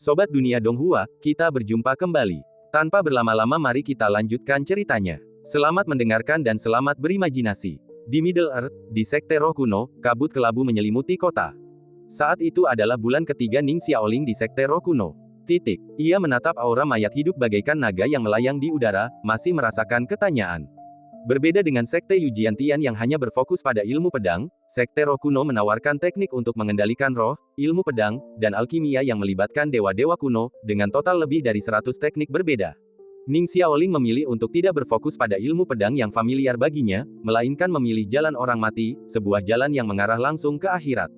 Sobat Dunia Donghua, kita berjumpa kembali. Tanpa berlama-lama mari kita lanjutkan ceritanya. Selamat mendengarkan dan selamat berimajinasi. Di Middle Earth, di Sekte Roh Kuno, kabut kelabu menyelimuti kota. Saat itu adalah bulan ketiga Ning Xiaoling di Sekte Roh Kuno. Ia menatap aura mayat hidup bagaikan naga yang melayang di udara, masih merasakan ketanyaan. Berbeda dengan Sekte Yujian Tian yang hanya berfokus pada ilmu pedang, Sekte Roh Kuno menawarkan teknik untuk mengendalikan roh, ilmu pedang, dan alkimia yang melibatkan dewa-dewa kuno, dengan total lebih dari 100 teknik berbeda. Ning Xiaoling memilih untuk tidak berfokus pada ilmu pedang yang familiar baginya, melainkan memilih jalan orang mati, sebuah jalan yang mengarah langsung ke akhirat.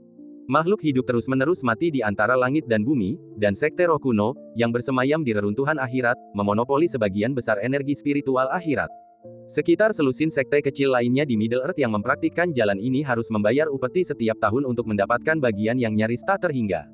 Makhluk hidup terus-menerus mati di antara langit dan bumi, dan Sekte Roh Kuno, yang bersemayam di reruntuhan akhirat, memonopoli sebagian besar energi spiritual akhirat. Sekitar selusin sekte kecil lainnya di Middle Earth yang mempraktikkan jalan ini harus membayar upeti setiap tahun untuk mendapatkan bagian yang nyaris tak terhingga.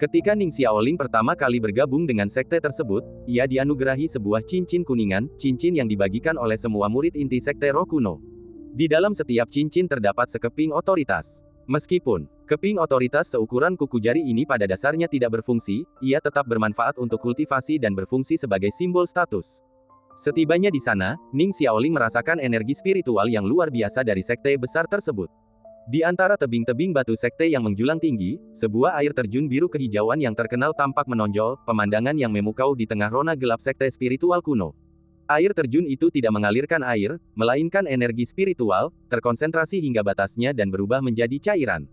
Ketika Ning Xiaoling pertama kali bergabung dengan sekte tersebut, ia dianugerahi sebuah cincin kuningan, cincin yang dibagikan oleh semua murid inti Sekte Roh Kuno. Di dalam setiap cincin terdapat sekeping otoritas. Meskipun keping otoritas seukuran kuku jari ini pada dasarnya tidak berfungsi, ia tetap bermanfaat untuk kultivasi dan berfungsi sebagai simbol status. Setibanya di sana, Ning Xiaoling merasakan energi spiritual yang luar biasa dari sekte besar tersebut. Di antara tebing-tebing batu sekte yang menjulang tinggi, sebuah air terjun biru kehijauan yang terkenal tampak menonjol, pemandangan yang memukau di tengah rona gelap sekte spiritual kuno. Air terjun itu tidak mengalirkan air, melainkan energi spiritual, terkonsentrasi hingga batasnya dan berubah menjadi cairan.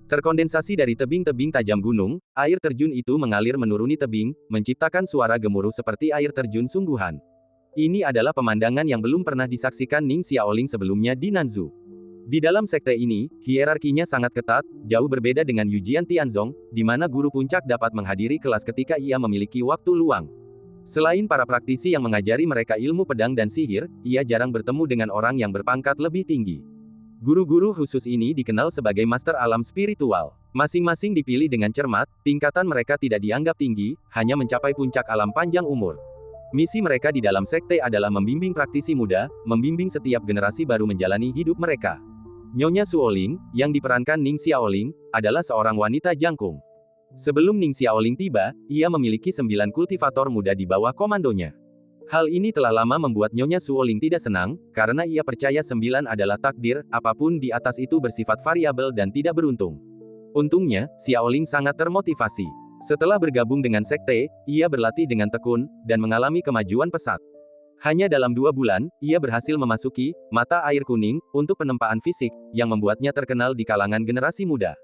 Terkondensasi dari tebing-tebing tajam gunung, air terjun itu mengalir menuruni tebing, menciptakan suara gemuruh seperti air terjun sungguhan. Ini adalah pemandangan yang belum pernah disaksikan Ning Xiaoling sebelumnya di Nanzhou. Di dalam sekte ini, hierarkinya sangat ketat, jauh berbeda dengan Yujian Tianzong, di mana guru puncak dapat menghadiri kelas ketika ia memiliki waktu luang. Selain para praktisi yang mengajari mereka ilmu pedang dan sihir, ia jarang bertemu dengan orang yang berpangkat lebih tinggi. Guru-guru khusus ini dikenal sebagai master alam spiritual. Masing-masing dipilih dengan cermat, tingkatan mereka tidak dianggap tinggi, hanya mencapai puncak alam panjang umur. Misi mereka di dalam sekte adalah membimbing praktisi muda, membimbing setiap generasi baru menjalani hidup mereka. Nyonya Suoling, yang diperankan Ning Xiaoling, adalah seorang wanita jangkung. Sebelum Ning Xiaoling tiba, ia memiliki 9 kultivator muda di bawah komandonya. Hal ini telah lama membuat Nyonya Suoling tidak senang, karena ia percaya 9 adalah takdir, apapun di atas itu bersifat variabel dan tidak beruntung. Untungnya, Xiaoling sangat termotivasi. Setelah bergabung dengan sekte, ia berlatih dengan tekun, dan mengalami kemajuan pesat. Hanya dalam 2 bulan, ia berhasil memasuki mata air kuning untuk penempaan fisik, yang membuatnya terkenal di kalangan generasi muda.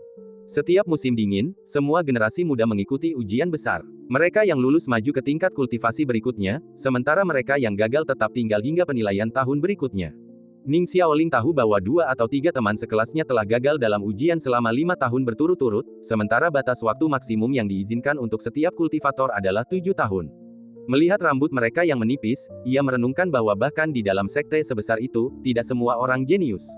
Setiap musim dingin, semua generasi muda mengikuti ujian besar. Mereka yang lulus maju ke tingkat kultivasi berikutnya, sementara mereka yang gagal tetap tinggal hingga penilaian tahun berikutnya. Ning Xiaoling tahu bahwa 2 atau 3 teman sekelasnya telah gagal dalam ujian selama 5 tahun berturut-turut, sementara batas waktu maksimum yang diizinkan untuk setiap kultivator adalah 7 tahun. Melihat rambut mereka yang menipis, ia merenungkan bahwa bahkan di dalam sekte sebesar itu, tidak semua orang jenius.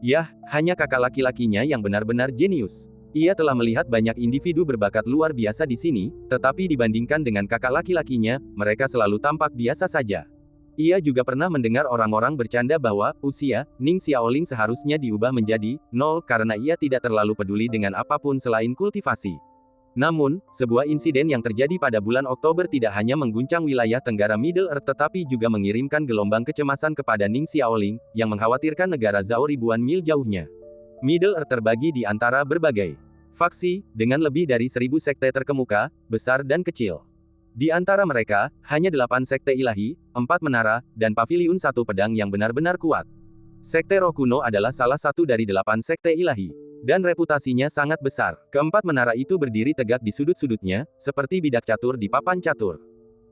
Yah, hanya kakak laki-lakinya yang benar-benar jenius. Ia telah melihat banyak individu berbakat luar biasa di sini, tetapi dibandingkan dengan kakak laki-lakinya, mereka selalu tampak biasa saja. Ia juga pernah mendengar orang-orang bercanda bahwa usia Ning Xiaoling seharusnya diubah menjadi 0 karena ia tidak terlalu peduli dengan apapun selain kultivasi. Namun, sebuah insiden yang terjadi pada bulan Oktober tidak hanya mengguncang wilayah Tenggara Middle Earth tetapi juga mengirimkan gelombang kecemasan kepada Ning Xiaoling, yang mengkhawatirkan negara Zhao ribuan mil jauhnya. Middle Earth terbagi di antara berbagai faksi, dengan lebih dari 1000 sekte terkemuka, besar dan kecil. Di antara mereka, hanya 8 sekte ilahi, 4 menara, dan paviliun 1 pedang yang benar-benar kuat. Sekte Roh Kuno adalah salah satu dari 8 sekte ilahi. Dan reputasinya sangat besar. Keempat menara itu berdiri tegak di sudut-sudutnya, seperti bidak catur di papan catur.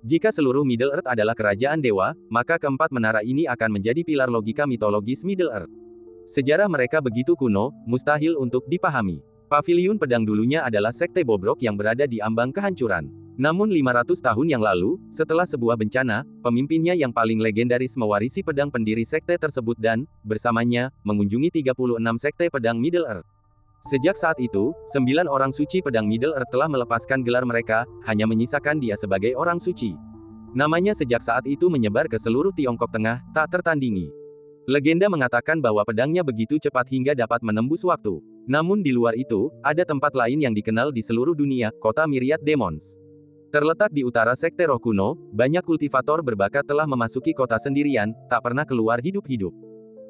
Jika seluruh Middle Earth adalah kerajaan dewa, maka keempat menara ini akan menjadi pilar logika mitologis Middle Earth. Sejarah mereka begitu kuno, mustahil untuk dipahami. Paviliun pedang dulunya adalah sekte bobrok yang berada di ambang kehancuran. Namun 500 tahun yang lalu, setelah sebuah bencana, pemimpinnya yang paling legendaris mewarisi pedang pendiri sekte tersebut dan, bersamanya, mengunjungi 36 sekte pedang Middle Earth. Sejak saat itu, 9 orang suci pedang Middle Earth telah melepaskan gelar mereka, hanya menyisakan dia sebagai orang suci. Namanya sejak saat itu menyebar ke seluruh Tiongkok Tengah, tak tertandingi. Legenda mengatakan bahwa pedangnya begitu cepat hingga dapat menembus waktu. Namun di luar itu, ada tempat lain yang dikenal di seluruh dunia, kota Myriad Demons. Terletak di utara Sekte Roh Kuno, banyak kultivator berbakat telah memasuki kota sendirian, tak pernah keluar hidup-hidup.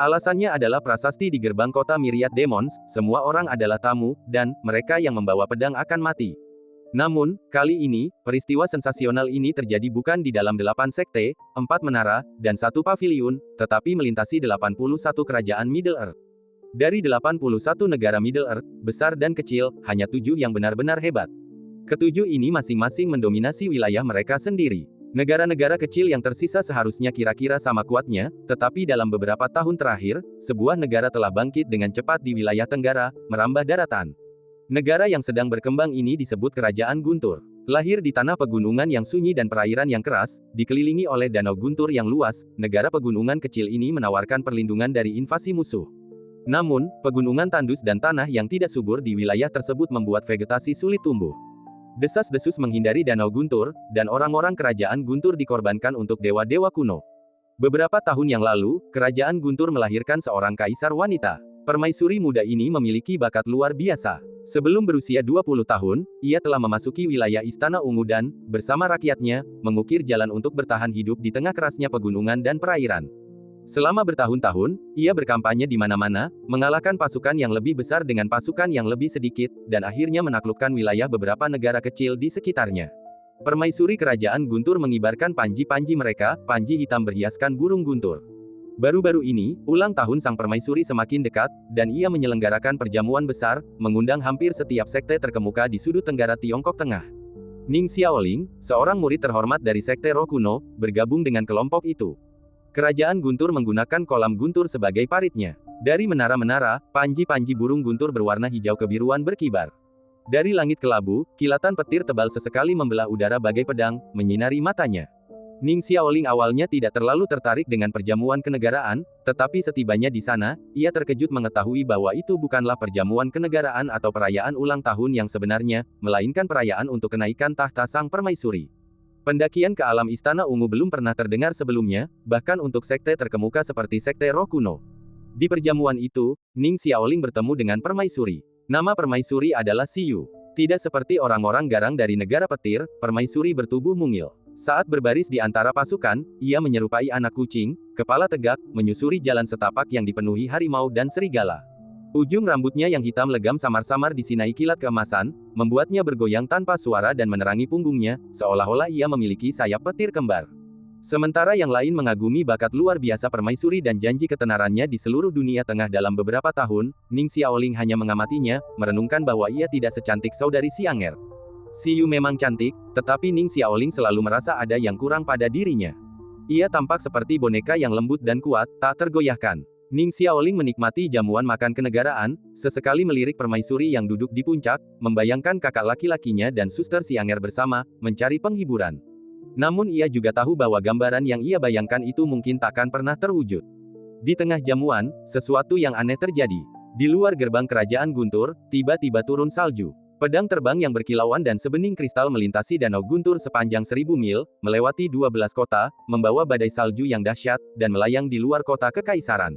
Alasannya adalah prasasti di gerbang kota Myriad Demons, semua orang adalah tamu, dan mereka yang membawa pedang akan mati. Namun, kali ini, peristiwa sensasional ini terjadi bukan di dalam 8 sekte, 4 menara, dan 1 paviliun, tetapi melintasi 81 kerajaan Middle Earth. Dari 81 negara Middle Earth, besar dan kecil, hanya 7 yang benar-benar hebat. Ketujuh ini masing-masing mendominasi wilayah mereka sendiri. Negara-negara kecil yang tersisa seharusnya kira-kira sama kuatnya, tetapi dalam beberapa tahun terakhir, sebuah negara telah bangkit dengan cepat di wilayah Tenggara, merambah daratan. Negara yang sedang berkembang ini disebut Kerajaan Guntur. Lahir di tanah pegunungan yang sunyi dan perairan yang keras, dikelilingi oleh danau Guntur yang luas, negara pegunungan kecil ini menawarkan perlindungan dari invasi musuh. Namun, pegunungan tandus dan tanah yang tidak subur di wilayah tersebut membuat vegetasi sulit tumbuh. Desas-desus menghindari Danau Guntur, dan orang-orang kerajaan Guntur dikorbankan untuk dewa-dewa kuno. Beberapa tahun yang lalu, kerajaan Guntur melahirkan seorang kaisar wanita. Permaisuri muda ini memiliki bakat luar biasa. Sebelum berusia 20 tahun, ia telah memasuki wilayah Istana Ungu dan, bersama rakyatnya, mengukir jalan untuk bertahan hidup di tengah kerasnya pegunungan dan perairan. Selama bertahun-tahun, ia berkampanye di mana-mana, mengalahkan pasukan yang lebih besar dengan pasukan yang lebih sedikit, dan akhirnya menaklukkan wilayah beberapa negara kecil di sekitarnya. Permaisuri kerajaan Guntur mengibarkan panji-panji mereka, panji hitam berhiaskan burung guntur. Baru-baru ini, ulang tahun sang permaisuri semakin dekat, dan ia menyelenggarakan perjamuan besar, mengundang hampir setiap sekte terkemuka di sudut tenggara Tiongkok Tengah. Ning Xiaoling, seorang murid terhormat dari Sekte Roh Kuno, bergabung dengan kelompok itu. Kerajaan Guntur menggunakan kolam guntur sebagai paritnya. Dari menara-menara, panji-panji burung guntur berwarna hijau kebiruan berkibar. Dari langit kelabu, kilatan petir tebal sesekali membelah udara bagai pedang, menyinari matanya. Ning Xiaoling awalnya tidak terlalu tertarik dengan perjamuan kenegaraan, tetapi setibanya di sana, ia terkejut mengetahui bahwa itu bukanlah perjamuan kenegaraan atau perayaan ulang tahun yang sebenarnya, melainkan perayaan untuk kenaikan tahta sang permaisuri. Pendakian ke alam Istana Ungu belum pernah terdengar sebelumnya, bahkan untuk sekte terkemuka seperti Sekte Roh Kuno. Di perjamuan itu, Ning Xiaoling bertemu dengan permaisuri. Nama permaisuri adalah Xiyu. Tidak seperti orang-orang garang dari negara petir, permaisuri bertubuh mungil. Saat berbaris di antara pasukan, ia menyerupai anak kucing, kepala tegak, menyusuri jalan setapak yang dipenuhi harimau dan serigala. Ujung rambutnya yang hitam legam samar-samar disinai kilat keemasan, membuatnya bergoyang tanpa suara dan menerangi punggungnya, seolah-olah ia memiliki sayap petir kembar. Sementara yang lain mengagumi bakat luar biasa permaisuri dan janji ketenarannya di seluruh dunia tengah dalam beberapa tahun, Ning Xiaoling hanya mengamatinya, merenungkan bahwa ia tidak secantik saudari Xianger. Xiyu memang cantik, tetapi Ning Xiaoling selalu merasa ada yang kurang pada dirinya. Ia tampak seperti boneka yang lembut dan kuat, tak tergoyahkan. Ning Xiaoling menikmati jamuan makan kenegaraan, sesekali melirik permaisuri yang duduk di puncak, membayangkan kakak laki-lakinya dan suster Xianger bersama, mencari penghiburan. Namun ia juga tahu bahwa gambaran yang ia bayangkan itu mungkin takkan pernah terwujud. Di tengah jamuan, sesuatu yang aneh terjadi. Di luar gerbang kerajaan Guntur, tiba-tiba turun salju. Pedang terbang yang berkilauan dan sebening kristal melintasi danau Guntur sepanjang 1000 mil, melewati 12 kota, membawa badai salju yang dahsyat, dan melayang di luar kota kekaisaran.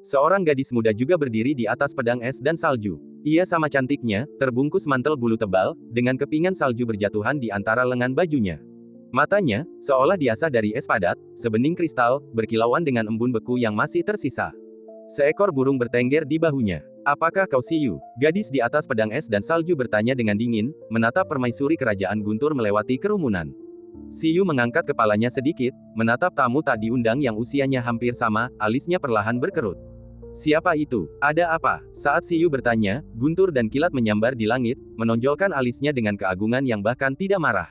Seorang gadis muda juga berdiri di atas pedang es dan salju. Ia sama cantiknya, terbungkus mantel bulu tebal, dengan kepingan salju berjatuhan di antara lengan bajunya. Matanya, seolah diasah dari es padat, sebening kristal, berkilauan dengan embun beku yang masih tersisa. Seekor burung bertengger di bahunya. Apakah kau Xiyu? Gadis di atas pedang es dan salju bertanya dengan dingin, menatap permaisuri kerajaan Guntur melewati kerumunan. Xiyu mengangkat kepalanya sedikit, menatap tamu tak diundang yang usianya hampir sama, alisnya perlahan berkerut. Siapa itu? Ada apa? Saat Xiyu bertanya, guntur dan kilat menyambar di langit, menonjolkan alisnya dengan keagungan yang bahkan tidak marah.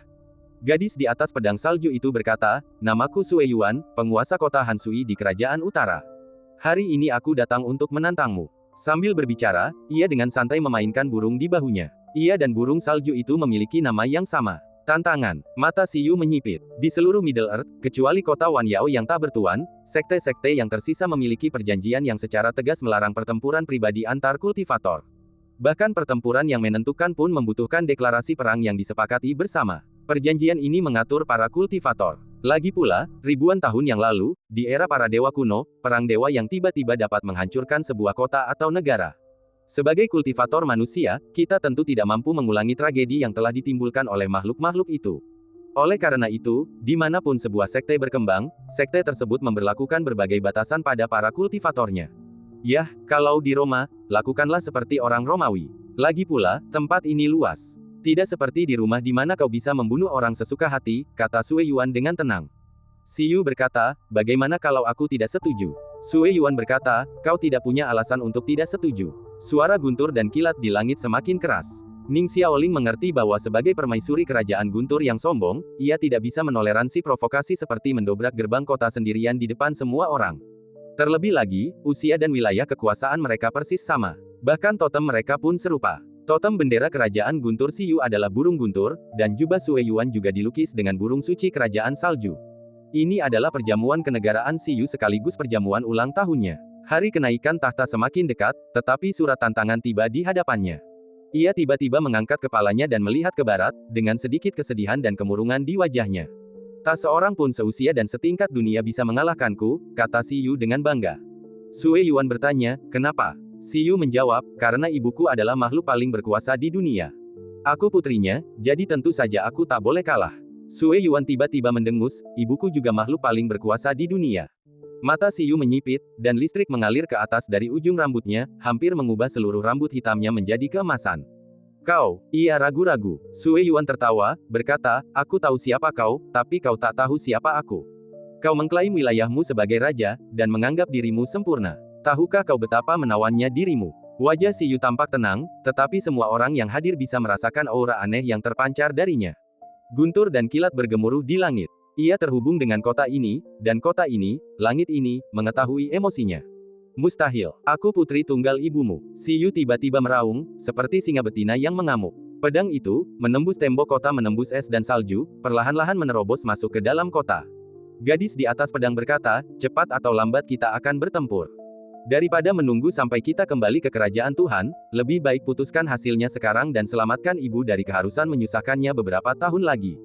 Gadis di atas pedang salju itu berkata, namaku Sue Yuan, penguasa kota Hansui di Kerajaan Utara. Hari ini aku datang untuk menantangmu. Sambil berbicara, ia dengan santai memainkan burung di bahunya. Ia dan burung salju itu memiliki nama yang sama. Tantangan. Mata Xiyu menyipit. Di seluruh Middle Earth, kecuali kota Wan Yao yang tak bertuan, sekte-sekte yang tersisa memiliki perjanjian yang secara tegas melarang pertempuran pribadi antar kultivator. Bahkan pertempuran yang menentukan pun membutuhkan deklarasi perang yang disepakati bersama. Perjanjian ini mengatur para kultivator. Lagi pula, ribuan tahun yang lalu, di era para dewa kuno, perang dewa yang tiba-tiba dapat menghancurkan sebuah kota atau negara. Sebagai kultivator manusia, kita tentu tidak mampu mengulangi tragedi yang telah ditimbulkan oleh makhluk-makhluk itu. Oleh karena itu, dimanapun sebuah sekte berkembang, sekte tersebut memberlakukan berbagai batasan pada para kultivatornya. Yah, kalau di Roma, lakukanlah seperti orang Romawi. Lagi pula, tempat ini luas. Tidak seperti di rumah di mana kau bisa membunuh orang sesuka hati, kata Sue Yuan dengan tenang. Xiu berkata, bagaimana kalau aku tidak setuju? Sue Yuan berkata, kau tidak punya alasan untuk tidak setuju. Suara guntur dan kilat di langit semakin keras. Ning Xiaoling mengerti bahwa sebagai permaisuri kerajaan guntur yang sombong, ia tidak bisa menoleransi provokasi seperti mendobrak gerbang kota sendirian di depan semua orang. Terlebih lagi, usia dan wilayah kekuasaan mereka persis sama. Bahkan totem mereka pun serupa. Totem bendera kerajaan Guntur Xiu adalah burung guntur, dan jubah Sue Yuan juga dilukis dengan burung suci kerajaan salju. Ini adalah perjamuan kenegaraan Xiu sekaligus perjamuan ulang tahunnya. Hari kenaikan tahta semakin dekat, tetapi surat tantangan tiba di hadapannya. Ia tiba-tiba mengangkat kepalanya dan melihat ke barat, dengan sedikit kesedihan dan kemurungan di wajahnya. Tak seorang pun seusia dan setingkat dunia bisa mengalahkanku, kata Xiu dengan bangga. Sue Yuan bertanya, kenapa? Xiu menjawab, karena ibuku adalah makhluk paling berkuasa di dunia. Aku putrinya, jadi tentu saja aku tak boleh kalah. Sue Yuan tiba-tiba mendengus, ibuku juga makhluk paling berkuasa di dunia. Mata Xiu menyipit, dan listrik mengalir ke atas dari ujung rambutnya, hampir mengubah seluruh rambut hitamnya menjadi keemasan. Kau, ia ragu-ragu. Sue Yuan tertawa, berkata, aku tahu siapa kau, tapi kau tak tahu siapa aku. Kau mengklaim wilayahmu sebagai raja, dan menganggap dirimu sempurna. Tahukah kau betapa menawannya dirimu? Wajah Xiu tampak tenang, tetapi semua orang yang hadir bisa merasakan aura aneh yang terpancar darinya. Guntur dan kilat bergemuruh di langit. Ia terhubung dengan kota ini, dan kota ini, langit ini, mengetahui emosinya. Mustahil, aku putri tunggal ibumu. Xiu tiba-tiba meraung, seperti singa betina yang mengamuk. Pedang itu, menembus tembok kota menembus es dan salju, perlahan-lahan menerobos masuk ke dalam kota. Gadis di atas pedang berkata, cepat atau lambat kita akan bertempur. Daripada menunggu sampai kita kembali ke kerajaan Tuhan, lebih baik putuskan hasilnya sekarang dan selamatkan ibu dari keharusan menyusahkannya beberapa tahun lagi.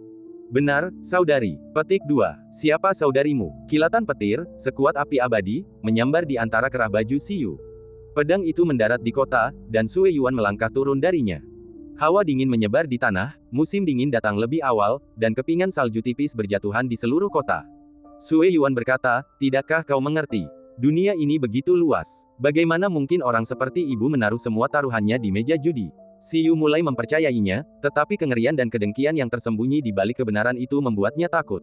Benar, saudari. Petik 2. Siapa saudarimu? Kilatan petir, sekuat api abadi, menyambar di antara kerah baju Xiu. Pedang itu mendarat di kota, dan Sue Yuan melangkah turun darinya. Hawa dingin menyebar di tanah, musim dingin datang lebih awal, dan kepingan salju tipis berjatuhan di seluruh kota. Sue Yuan berkata, tidakkah kau mengerti? Dunia ini begitu luas. Bagaimana mungkin orang seperti ibu menaruh semua taruhannya di meja judi? Xiu mulai mempercayainya, tetapi kengerian dan kedengkian yang tersembunyi di balik kebenaran itu membuatnya takut.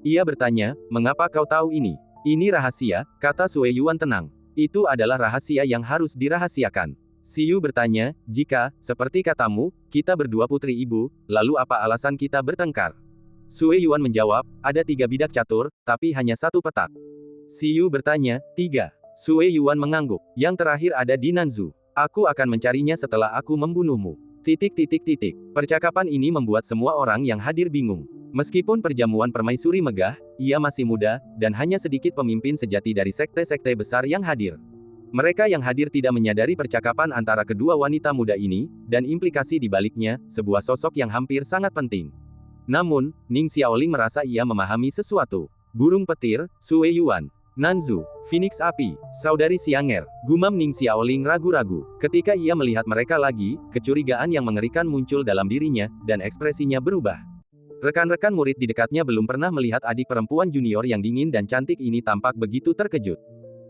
Ia bertanya, mengapa kau tahu ini? Ini rahasia, kata Sue Yuan tenang. Itu adalah rahasia yang harus dirahasiakan. Xiu bertanya, jika, seperti katamu, kita berdua putri ibu, lalu apa alasan kita bertengkar? Sue Yuan menjawab, ada 3 bidak catur, tapi hanya 1 petak. Xiu bertanya, 3. Sue Yuan mengangguk. Yang terakhir ada di Nanzu. Aku akan mencarinya setelah aku membunuhmu. Percakapan ini membuat semua orang yang hadir bingung. Meskipun perjamuan permaisuri megah, ia masih muda, dan hanya sedikit pemimpin sejati dari sekte-sekte besar yang hadir. Mereka yang hadir tidak menyadari percakapan antara kedua wanita muda ini, dan implikasi di baliknya, sebuah sosok yang hampir sangat penting. Namun, Ning Xiaoling merasa ia memahami sesuatu. Burung petir, Sue Yuan. Nanzu, Phoenix api, saudari Xianger, gumam Ning Xiaoling ragu-ragu. Ketika ia melihat mereka lagi, kecurigaan yang mengerikan muncul dalam dirinya, dan ekspresinya berubah. Rekan-rekan murid di dekatnya belum pernah melihat adik perempuan junior yang dingin dan cantik ini tampak begitu terkejut.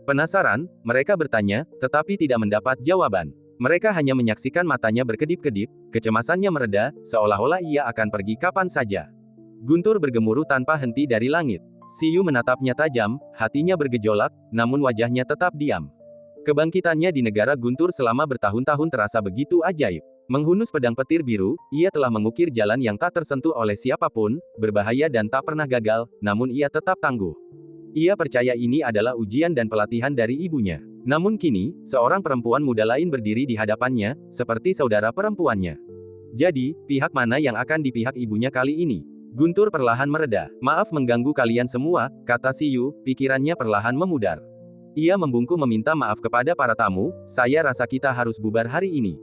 Penasaran, mereka bertanya, tetapi tidak mendapat jawaban. Mereka hanya menyaksikan matanya berkedip-kedip, kecemasannya mereda, seolah-olah ia akan pergi kapan saja. Guntur bergemuruh tanpa henti dari langit. Xiu menatapnya tajam, hatinya bergejolak, namun wajahnya tetap diam. Kebangkitannya di negara Guntur selama bertahun-tahun terasa begitu ajaib. Menghunus pedang petir biru, ia telah mengukir jalan yang tak tersentuh oleh siapapun, berbahaya dan tak pernah gagal, namun ia tetap tangguh. Ia percaya ini adalah ujian dan pelatihan dari ibunya. Namun kini, seorang perempuan muda lain berdiri di hadapannya, seperti saudara perempuannya. Jadi, pihak mana yang akan di pihak ibunya kali ini? Guntur perlahan mereda. Maaf mengganggu kalian semua, kata Xiu, pikirannya perlahan memudar. Ia membungkuk meminta maaf kepada para tamu, saya rasa kita harus bubar hari ini.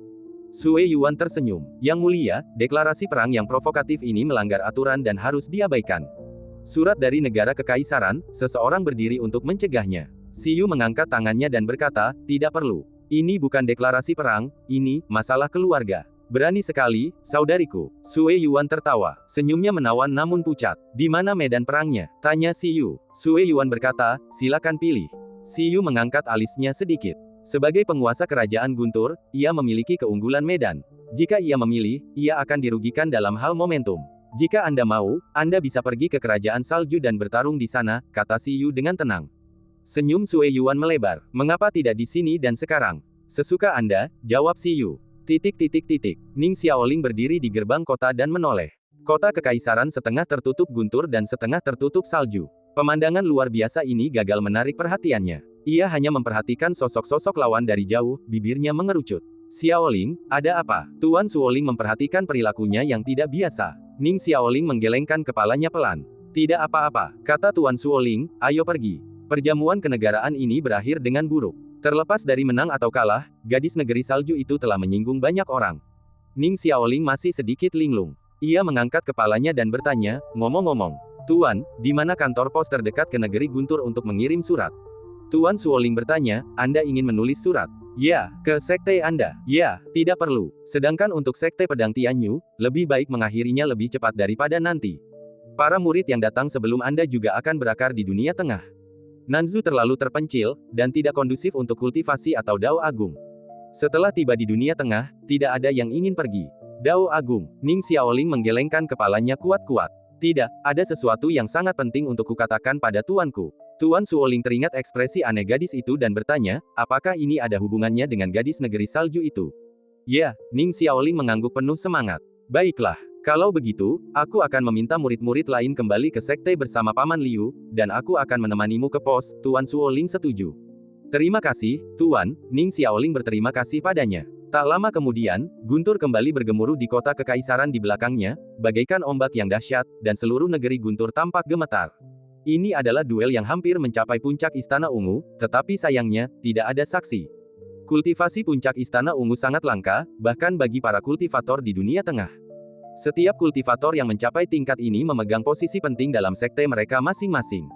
Sue Yuan tersenyum. Yang mulia, deklarasi perang yang provokatif ini melanggar aturan dan harus diabaikan. Surat dari negara kekaisaran, seseorang berdiri untuk mencegahnya. Xiu mengangkat tangannya dan berkata, tidak perlu. Ini bukan deklarasi perang, ini masalah keluarga. Berani sekali, saudariku. Sue Yuan tertawa. Senyumnya menawan namun pucat. Di mana medan perangnya? Tanya Si Yu. Sue Yuan berkata, silakan pilih. Si Yu mengangkat alisnya sedikit. Sebagai penguasa kerajaan Guntur, ia memiliki keunggulan medan. Jika ia memilih, ia akan dirugikan dalam hal momentum. Jika Anda mau, Anda bisa pergi ke kerajaan salju dan bertarung di sana, kata Si Yu dengan tenang. Senyum Sue Yuan melebar. Mengapa tidak di sini dan sekarang? Sesuka Anda, jawab Si Yu. Ning Xiaoling berdiri di gerbang kota dan menoleh. Kota kekaisaran setengah tertutup guntur dan setengah tertutup salju. Pemandangan luar biasa ini gagal menarik perhatiannya. Ia hanya memperhatikan sosok-sosok lawan dari jauh, bibirnya mengerucut. Xiaoling, ada apa? Tuan Suoling memperhatikan perilakunya yang tidak biasa. Ning Xiaoling menggelengkan kepalanya pelan. Tidak apa-apa, kata Tuan Suoling, ayo pergi. Perjamuan kenegaraan ini berakhir dengan buruk. Terlepas dari menang atau kalah, gadis negeri salju itu telah menyinggung banyak orang. Ning Xiaoling masih sedikit linglung. Ia mengangkat kepalanya dan bertanya, ngomong-ngomong, Tuan, di mana kantor pos terdekat ke negeri Guntur untuk mengirim surat? Tuan Suoling bertanya, Anda ingin menulis surat? Ya, ke sekte Anda. Ya, tidak perlu. Sedangkan untuk sekte pedang Tianyu, lebih baik mengakhirinya lebih cepat daripada nanti. Para murid yang datang sebelum Anda juga akan berakar di dunia tengah. Nanzu terlalu terpencil, dan tidak kondusif untuk kultivasi atau Dao Agung. Setelah tiba di dunia tengah, tidak ada yang ingin pergi. Dao Agung, Ning Xiaoling menggelengkan kepalanya kuat-kuat. Tidak, ada sesuatu yang sangat penting untuk kukatakan pada tuanku. Tuan Suoling teringat ekspresi aneh gadis itu dan bertanya, apakah ini ada hubungannya dengan gadis negeri salju itu? Ya, Ning Xiaoling mengangguk penuh semangat. Baiklah. Kalau begitu, aku akan meminta murid-murid lain kembali ke sekte bersama Paman Liu, dan aku akan menemanimu ke pos, Tuan Suoling setuju. Terima kasih, Tuan, Ning Xiaoling berterima kasih padanya. Tak lama kemudian, Guntur kembali bergemuruh di kota kekaisaran di belakangnya, bagaikan ombak yang dahsyat, dan seluruh negeri Guntur tampak gemetar. Ini adalah duel yang hampir mencapai puncak Istana Ungu, tetapi sayangnya, tidak ada saksi. Kultivasi puncak Istana Ungu sangat langka, bahkan bagi para kultivator di dunia tengah. Setiap kultivator yang mencapai tingkat ini memegang posisi penting dalam sekte mereka masing-masing.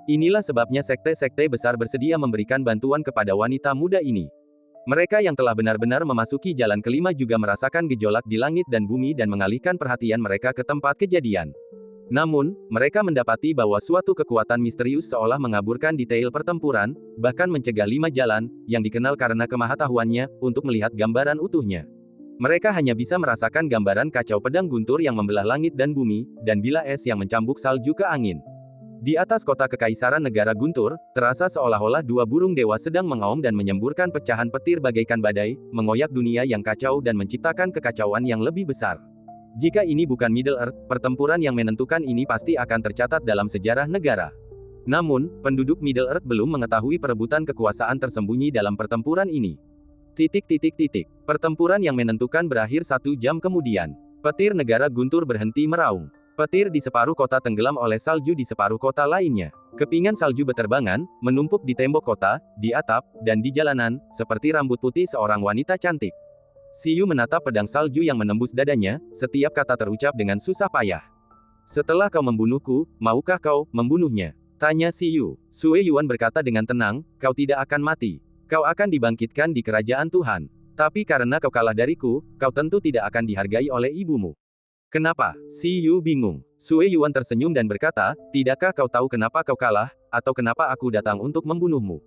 Inilah sebabnya sekte-sekte besar bersedia memberikan bantuan kepada wanita muda ini. Mereka yang telah benar-benar memasuki jalan kelima juga merasakan gejolak di langit dan bumi dan mengalihkan perhatian mereka ke tempat kejadian. Namun, mereka mendapati bahwa suatu kekuatan misterius seolah mengaburkan detail pertempuran, bahkan mencegah 5 jalan, yang dikenal karena kemahatauannya, untuk melihat gambaran utuhnya. Mereka hanya bisa merasakan gambaran kacau pedang guntur yang membelah langit dan bumi, dan bila es yang mencambuk salju ke angin. Di atas kota kekaisaran negara Guntur, terasa seolah-olah 2 burung dewa sedang mengaum dan menyemburkan pecahan petir bagaikan badai, mengoyak dunia yang kacau dan menciptakan kekacauan yang lebih besar. Jika ini bukan Middle Earth, pertempuran yang menentukan ini pasti akan tercatat dalam sejarah negara. Namun, penduduk Middle Earth belum mengetahui perebutan kekuasaan tersembunyi dalam pertempuran ini. Pertempuran yang menentukan berakhir 1 jam kemudian. Petir negara Guntur berhenti meraung. Petir di separuh kota tenggelam oleh salju di separuh kota lainnya. Kepingan salju beterbangan, menumpuk di tembok kota, di atap, dan di jalanan, seperti rambut putih seorang wanita cantik. Si Yu menatap pedang salju yang menembus dadanya, setiap kata terucap dengan susah payah. Setelah kau membunuhku, maukah kau membunuhnya? Tanya Si Yu. Sue Yuan berkata dengan tenang, kau tidak akan mati. Kau akan dibangkitkan di kerajaan Tuhan. Tapi karena kau kalah dariku, kau tentu tidak akan dihargai oleh ibumu. Kenapa? Si Yu bingung. Sue Yuan tersenyum dan berkata, tidakkah kau tahu kenapa kau kalah, atau kenapa aku datang untuk membunuhmu?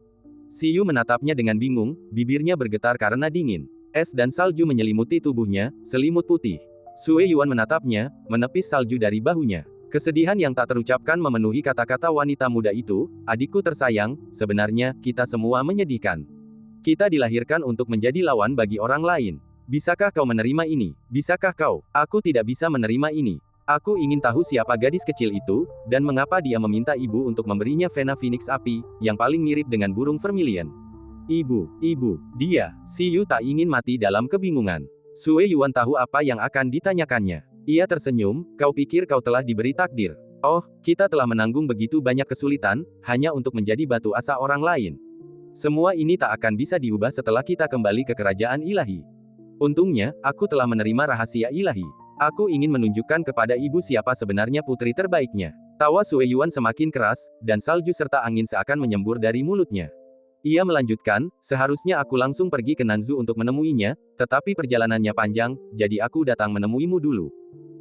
Si Yu menatapnya dengan bingung, bibirnya bergetar karena dingin. Es dan salju menyelimuti tubuhnya, selimut putih. Sue Yuan menatapnya, menepis salju dari bahunya. Kesedihan yang tak terucapkan memenuhi kata-kata wanita muda itu, adikku tersayang, sebenarnya, kita semua menyedihkan. Kita dilahirkan untuk menjadi lawan bagi orang lain. Bisakah kau menerima ini? Bisakah kau? Aku tidak bisa menerima ini. Aku ingin tahu siapa gadis kecil itu, dan mengapa dia meminta ibu untuk memberinya vena Phoenix api, yang paling mirip dengan burung vermilion. Ibu, dia. Si Yu tak ingin mati dalam kebingungan. Sue Yuan tahu apa yang akan ditanyakannya. Ia tersenyum, kau pikir kau telah diberi takdir. Oh, kita telah menanggung begitu banyak kesulitan, hanya untuk menjadi batu asa orang lain. Semua ini tak akan bisa diubah setelah kita kembali ke kerajaan ilahi. Untungnya, aku telah menerima rahasia ilahi. Aku ingin menunjukkan kepada ibu siapa sebenarnya putri terbaiknya. Tawa Sue Yuan semakin keras, dan salju serta angin seakan menyembur dari mulutnya. Ia melanjutkan, seharusnya aku langsung pergi ke Nanzu untuk menemuinya, tetapi perjalanannya panjang, jadi aku datang menemuimu dulu.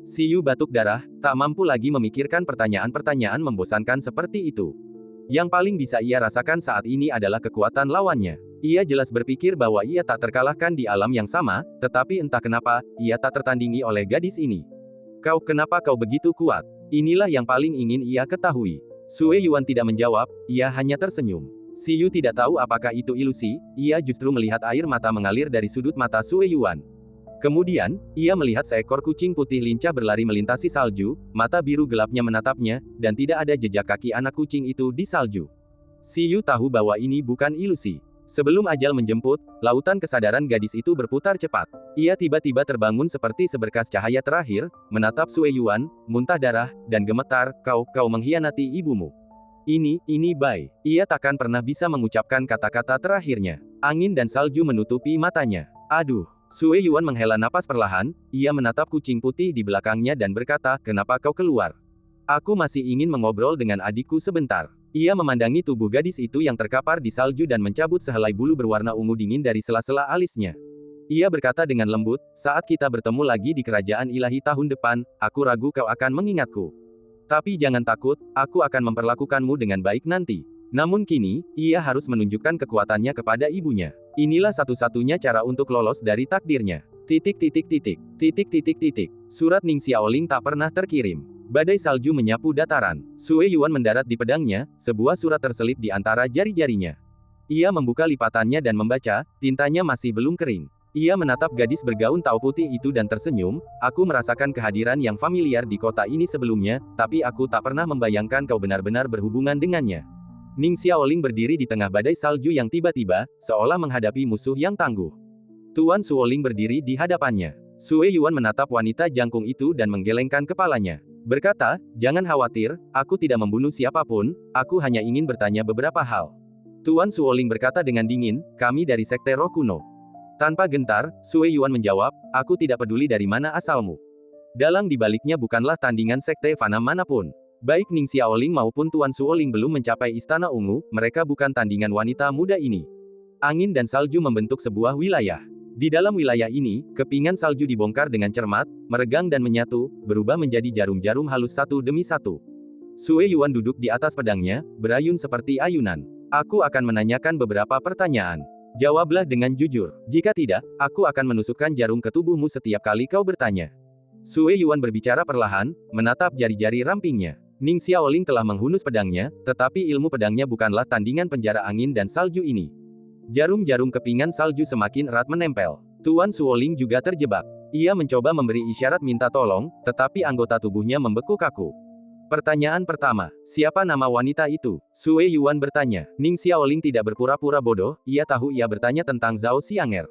Siyu batuk darah, tak mampu lagi memikirkan pertanyaan-pertanyaan membosankan seperti itu. Yang paling bisa ia rasakan saat ini adalah kekuatan lawannya. Ia jelas berpikir bahwa ia tak terkalahkan di alam yang sama, tetapi entah kenapa, ia tak tertandingi oleh gadis ini. Kenapa kau begitu kuat? Inilah yang paling ingin ia ketahui. Sue Yuan tidak menjawab, ia hanya tersenyum. Siyu tidak tahu apakah itu ilusi, ia justru melihat air mata mengalir dari sudut mata Sue Yuan. Kemudian, ia melihat seekor kucing putih lincah berlari melintasi salju, mata biru gelapnya menatapnya, dan tidak ada jejak kaki anak kucing itu di salju. Siyu tahu bahwa ini bukan ilusi. Sebelum ajal menjemput, lautan kesadaran gadis itu berputar cepat. Ia tiba-tiba terbangun seperti seberkas cahaya terakhir, menatap Sue Yuan, muntah darah, dan gemetar, kau mengkhianati ibumu. Ini Bai. Ia takkan pernah bisa mengucapkan kata-kata terakhirnya. Angin dan salju menutupi matanya. Aduh. Sue Yuan menghela napas perlahan, ia menatap kucing putih di belakangnya dan berkata, kenapa kau keluar? Aku masih ingin mengobrol dengan adikku sebentar. Ia memandangi tubuh gadis itu yang terkapar di salju dan mencabut sehelai bulu berwarna ungu dingin dari sela-sela alisnya. Ia berkata dengan lembut, saat kita bertemu lagi di kerajaan ilahi tahun depan, aku ragu kau akan mengingatku. Tapi jangan takut, aku akan memperlakukanmu dengan baik nanti. Namun kini, ia harus menunjukkan kekuatannya kepada ibunya. Inilah satu-satunya cara untuk lolos dari takdirnya. Surat Ning Xiaoling tak pernah terkirim. Badai salju menyapu dataran. Sue Yuan mendarat di pedangnya, sebuah surat terselip di antara jari-jarinya. Ia membuka lipatannya dan membaca, tintanya masih belum kering. Ia menatap gadis bergaun tau putih itu dan tersenyum, aku merasakan kehadiran yang familiar di kota ini sebelumnya, tapi aku tak pernah membayangkan kau benar-benar berhubungan dengannya. Ning Xiaoling berdiri di tengah badai salju yang tiba-tiba, seolah menghadapi musuh yang tangguh. Tuan Suoling berdiri di hadapannya. Sue Yuan menatap wanita jangkung itu dan menggelengkan kepalanya. Berkata, jangan khawatir, aku tidak membunuh siapapun, aku hanya ingin bertanya beberapa hal. Tuan Suoling berkata dengan dingin, kami dari Sekte Roh Kuno. Tanpa gentar, Sue Yuan menjawab, aku tidak peduli dari mana asalmu. Dalang di baliknya bukanlah tandingan Sekte Fana manapun. Baik Ning Xiaoling maupun Tuan Suoling belum mencapai Istana Ungu, mereka bukan tandingan wanita muda ini. Angin dan salju membentuk sebuah wilayah. Di dalam wilayah ini, kepingan salju dibongkar dengan cermat, meregang dan menyatu, berubah menjadi jarum-jarum halus satu demi satu. Sue Yuan duduk di atas pedangnya, berayun seperti ayunan. Aku akan menanyakan beberapa pertanyaan. Jawablah dengan jujur. Jika tidak, aku akan menusukkan jarum ke tubuhmu setiap kali kau bertanya. Sue Yuan berbicara perlahan, menatap jari-jari rampingnya. Ning Xiaoling telah menghunus pedangnya, tetapi ilmu pedangnya bukanlah tandingan penjara angin dan salju ini. Jarum-jarum kepingan salju semakin erat menempel. Tuan Suoling juga terjebak. Ia mencoba memberi isyarat minta tolong, tetapi anggota tubuhnya membeku kaku. Pertanyaan pertama, siapa nama wanita itu? Sue Yuan bertanya. Ning Xiaoling tidak berpura-pura bodoh, ia tahu ia bertanya tentang Zhao Xianger.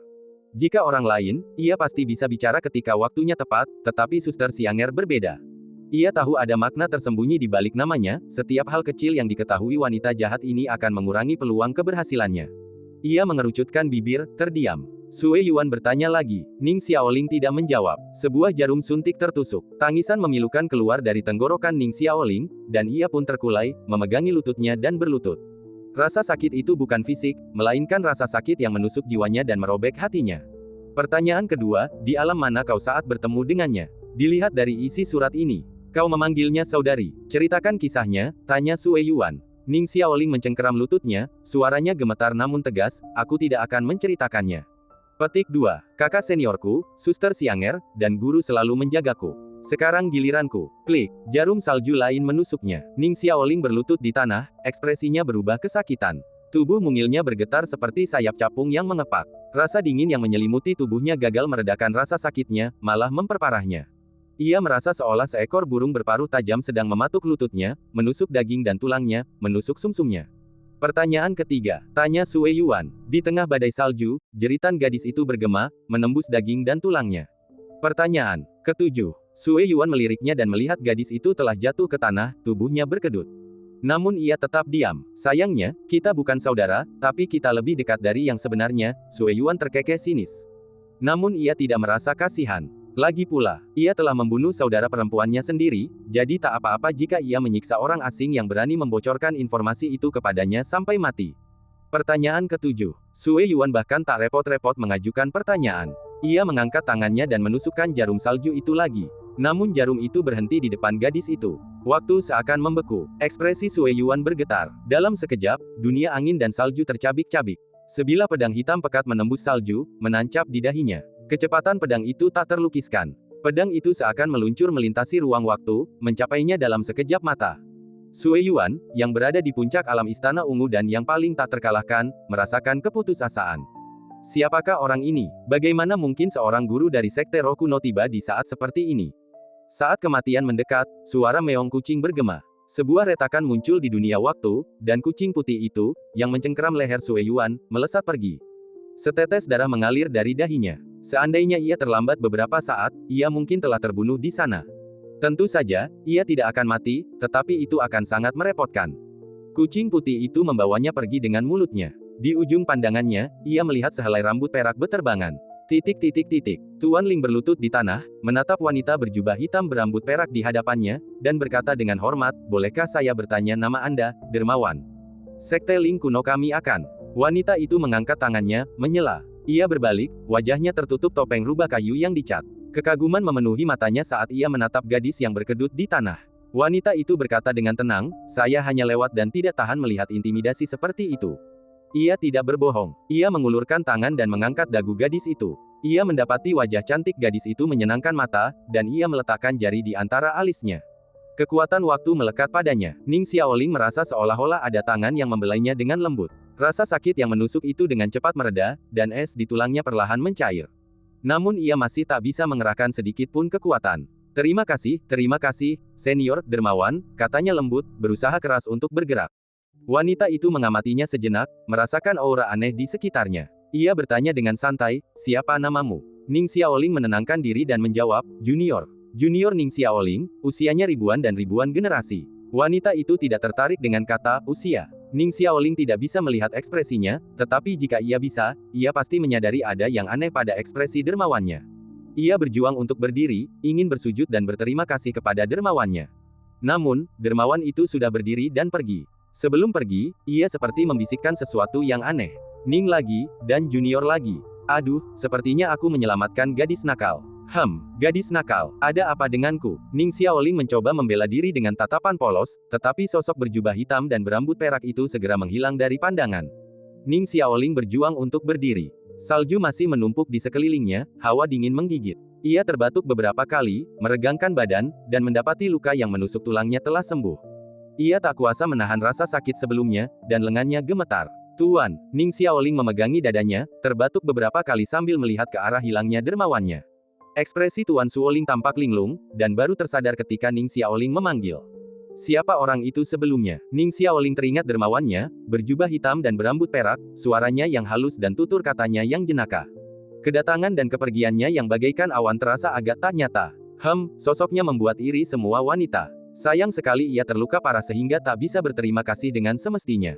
Jika orang lain, ia pasti bisa bicara ketika waktunya tepat, tetapi Suster Xianger berbeda. Ia tahu ada makna tersembunyi di balik namanya, setiap hal kecil yang diketahui wanita jahat ini akan mengurangi peluang keberhasilannya. Ia mengerucutkan bibir, terdiam. Sue Yuan bertanya lagi. Ning Xiaoling tidak menjawab. Sebuah jarum suntik tertusuk. Tangisan memilukan keluar dari tenggorokan Ning Xiaoling, dan ia pun terkulai, memegangi lututnya dan berlutut. Rasa sakit itu bukan fisik, melainkan rasa sakit yang menusuk jiwanya dan merobek hatinya. Pertanyaan kedua, di alam mana kau saat bertemu dengannya? Dilihat dari isi surat ini. Kau memanggilnya saudari. Ceritakan kisahnya, tanya Sue Yuan. Ning Xiaoling mencengkeram lututnya, suaranya gemetar namun tegas, aku tidak akan menceritakannya. Petik 2. Kakak seniorku, Suster Xianger, dan guru selalu menjagaku. Sekarang giliranku. Klik. Jarum salju lain menusuknya. Ning Xiaoling berlutut di tanah, ekspresinya berubah kesakitan. Tubuh mungilnya bergetar seperti sayap capung yang mengepak. Rasa dingin yang menyelimuti tubuhnya gagal meredakan rasa sakitnya, malah memperparahnya. Ia merasa seolah seekor burung berparuh tajam sedang mematuk lututnya, menusuk daging dan tulangnya, menusuk sumsumnya. Pertanyaan ketiga, tanya Sue Yuan. Di tengah badai salju, jeritan gadis itu bergema, menembus daging dan tulangnya. Pertanyaan ketujuh, Sue Yuan meliriknya dan melihat gadis itu telah jatuh ke tanah, tubuhnya berkedut. Namun ia tetap diam. Sayangnya, kita bukan saudara, tapi kita lebih dekat dari yang sebenarnya, Sue Yuan terkekeh sinis. Namun ia tidak merasa kasihan. Lagi pula, ia telah membunuh saudara perempuannya sendiri, jadi tak apa-apa jika ia menyiksa orang asing yang berani membocorkan informasi itu kepadanya sampai mati. Pertanyaan ketujuh. Sue Yuan bahkan tak repot-repot mengajukan pertanyaan. Ia mengangkat tangannya dan menusukkan jarum salju itu lagi. Namun jarum itu berhenti di depan gadis itu. Waktu seakan membeku. Ekspresi Sue Yuan bergetar. Dalam sekejap, dunia angin dan salju tercabik-cabik. Sebilah pedang hitam pekat menembus salju, menancap di dahinya. Kecepatan pedang itu tak terlukiskan. Pedang itu seakan meluncur melintasi ruang waktu, mencapainya dalam sekejap mata. Sue Yuan, yang berada di puncak alam istana ungu dan yang paling tak terkalahkan, merasakan keputusasaan. Siapakah orang ini? Bagaimana mungkin seorang guru dari Sekte Roh Kuno tiba di saat seperti ini? Saat kematian mendekat, suara meong kucing bergema. Sebuah retakan muncul di dunia waktu, dan kucing putih itu, yang mencengkeram leher Sue Yuan, melesat pergi. Setetes darah mengalir dari dahinya. Seandainya ia terlambat beberapa saat, ia mungkin telah terbunuh di sana. Tentu saja, ia tidak akan mati, tetapi itu akan sangat merepotkan. Kucing putih itu membawanya pergi dengan mulutnya. Di ujung pandangannya, ia melihat sehelai rambut perak beterbangan. Tuan Ling berlutut di tanah, menatap wanita berjubah hitam berambut perak di hadapannya, dan berkata dengan hormat, "Bolehkah saya bertanya nama Anda, Dermawan?" "Sekte Ling kuno kami akan." Wanita itu mengangkat tangannya, menyela. Ia berbalik, wajahnya tertutup topeng rubah kayu yang dicat. Kekaguman memenuhi matanya saat ia menatap gadis yang berkedut di tanah. Wanita itu berkata dengan tenang, "Saya hanya lewat dan tidak tahan melihat intimidasi seperti itu." Ia tidak berbohong. Ia mengulurkan tangan dan mengangkat dagu gadis itu. Ia mendapati wajah cantik gadis itu menyenangkan mata, dan ia meletakkan jari di antara alisnya. Kekuatan waktu melekat padanya. Ning Xiaoling merasa seolah-olah ada tangan yang membelainya dengan lembut. Rasa sakit yang menusuk itu dengan cepat mereda, dan es di tulangnya perlahan mencair. Namun ia masih tak bisa mengerahkan sedikit pun kekuatan. Terima kasih, Senior Dermawan," katanya lembut, berusaha keras untuk bergerak. Wanita itu mengamatinya sejenak, merasakan aura aneh di sekitarnya. Ia bertanya dengan santai, "Siapa namamu?" Ning Xiaoling menenangkan diri dan menjawab, "Junior." Junior Ning Xiaoling, usianya ribuan dan ribuan generasi. Wanita itu tidak tertarik dengan kata usia. Ning Xiaoling tidak bisa melihat ekspresinya, tetapi jika ia bisa, ia pasti menyadari ada yang aneh pada ekspresi dermawannya. Ia berjuang untuk berdiri, ingin bersujud dan berterima kasih kepada dermawannya. Namun, dermawan itu sudah berdiri dan pergi. Sebelum pergi, ia seperti membisikkan sesuatu yang aneh. "Ning lagi, dan Junior lagi. Aduh, sepertinya aku menyelamatkan gadis nakal." Gadis nakal, ada apa denganku?" Ning Xiaoling mencoba membela diri dengan tatapan polos, tetapi sosok berjubah hitam dan berambut perak itu segera menghilang dari pandangan. Ning Xiaoling berjuang untuk berdiri. Salju masih menumpuk di sekelilingnya, hawa dingin menggigit. Ia terbatuk beberapa kali, meregangkan badan, dan mendapati luka yang menusuk tulangnya telah sembuh. Ia tak kuasa menahan rasa sakit sebelumnya, dan lengannya gemetar. "Tuan," Ning Xiaoling memegangi dadanya, terbatuk beberapa kali sambil melihat ke arah hilangnya dermawannya. Ekspresi Tuan Suoling tampak linglung, dan baru tersadar ketika Ning Xiaoling memanggil. Siapa orang itu sebelumnya? Ning Xiaoling teringat dermawannya, berjubah hitam dan berambut perak, suaranya yang halus dan tutur katanya yang jenaka. Kedatangan dan kepergiannya yang bagaikan awan terasa agak tak nyata. Sosoknya membuat iri semua wanita. Sayang sekali ia terluka parah sehingga tak bisa berterima kasih dengan semestinya.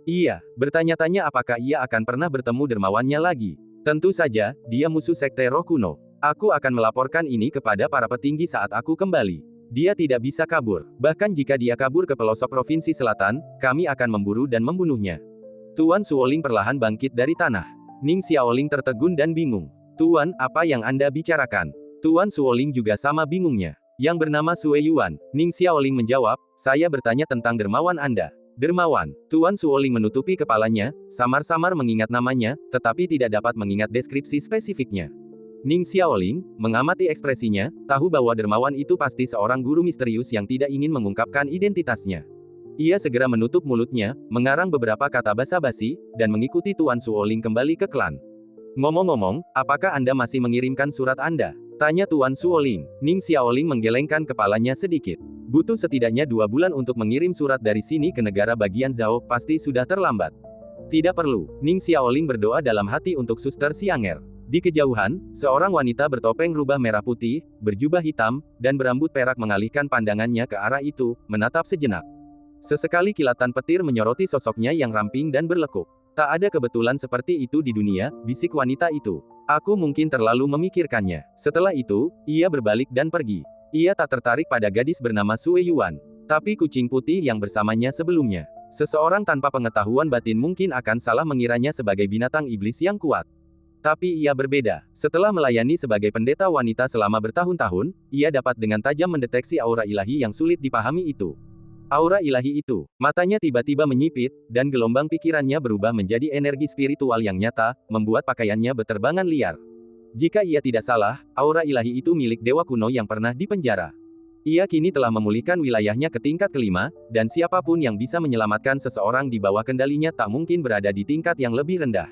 Ia bertanya-tanya apakah ia akan pernah bertemu dermawannya lagi. Tentu saja, dia musuh Sekte Roh Kuno. Aku akan melaporkan ini kepada para petinggi saat aku kembali. Dia tidak bisa kabur. Bahkan jika dia kabur ke pelosok provinsi selatan, kami akan memburu dan membunuhnya. Tuan Suoling perlahan bangkit dari tanah. Ning Xiaoling tertegun dan bingung. "Tuan, apa yang Anda bicarakan?" Tuan Suoling juga sama bingungnya. "Yang bernama Sue Yuan." Ning Xiaoling menjawab, "Saya bertanya tentang dermawan Anda." "Dermawan." Tuan Suoling menutupi kepalanya, samar-samar mengingat namanya, tetapi tidak dapat mengingat deskripsi spesifiknya. Ning Xiaoling mengamati ekspresinya, tahu bahwa dermawan itu pasti seorang guru misterius yang tidak ingin mengungkapkan identitasnya. Ia segera menutup mulutnya, mengarang beberapa kata basa-basi, dan mengikuti Tuan Suoling kembali ke klan. "Ngomong-ngomong, apakah Anda masih mengirimkan surat Anda?" tanya Tuan Suoling. Ning Xiaoling menggelengkan kepalanya sedikit. "Butuh setidaknya 2 bulan untuk mengirim surat dari sini ke negara bagian Zhao, pasti sudah terlambat." "Tidak perlu." Ning Xiaoling berdoa dalam hati untuk Suster Xianger. Di kejauhan, seorang wanita bertopeng rubah merah putih, berjubah hitam, dan berambut perak mengalihkan pandangannya ke arah itu, menatap sejenak. Sesekali kilatan petir menyoroti sosoknya yang ramping dan berlekuk. "Tak ada kebetulan seperti itu di dunia," bisik wanita itu. "Aku mungkin terlalu memikirkannya." Setelah itu, ia berbalik dan pergi. Ia tak tertarik pada gadis bernama Sue Yuan, tapi kucing putih yang bersamanya sebelumnya. Seseorang tanpa pengetahuan batin mungkin akan salah mengiranya sebagai binatang iblis yang kuat. Tapi ia berbeda. Setelah melayani sebagai pendeta wanita selama bertahun-tahun, ia dapat dengan tajam mendeteksi aura ilahi yang sulit dipahami itu. Aura ilahi itu, matanya tiba-tiba menyipit, dan gelombang pikirannya berubah menjadi energi spiritual yang nyata, membuat pakaiannya berterbangan liar. Jika ia tidak salah, aura ilahi itu milik dewa kuno yang pernah dipenjara. Ia kini telah memulihkan wilayahnya ke tingkat kelima, dan siapapun yang bisa menyelamatkan seseorang di bawah kendalinya tak mungkin berada di tingkat yang lebih rendah.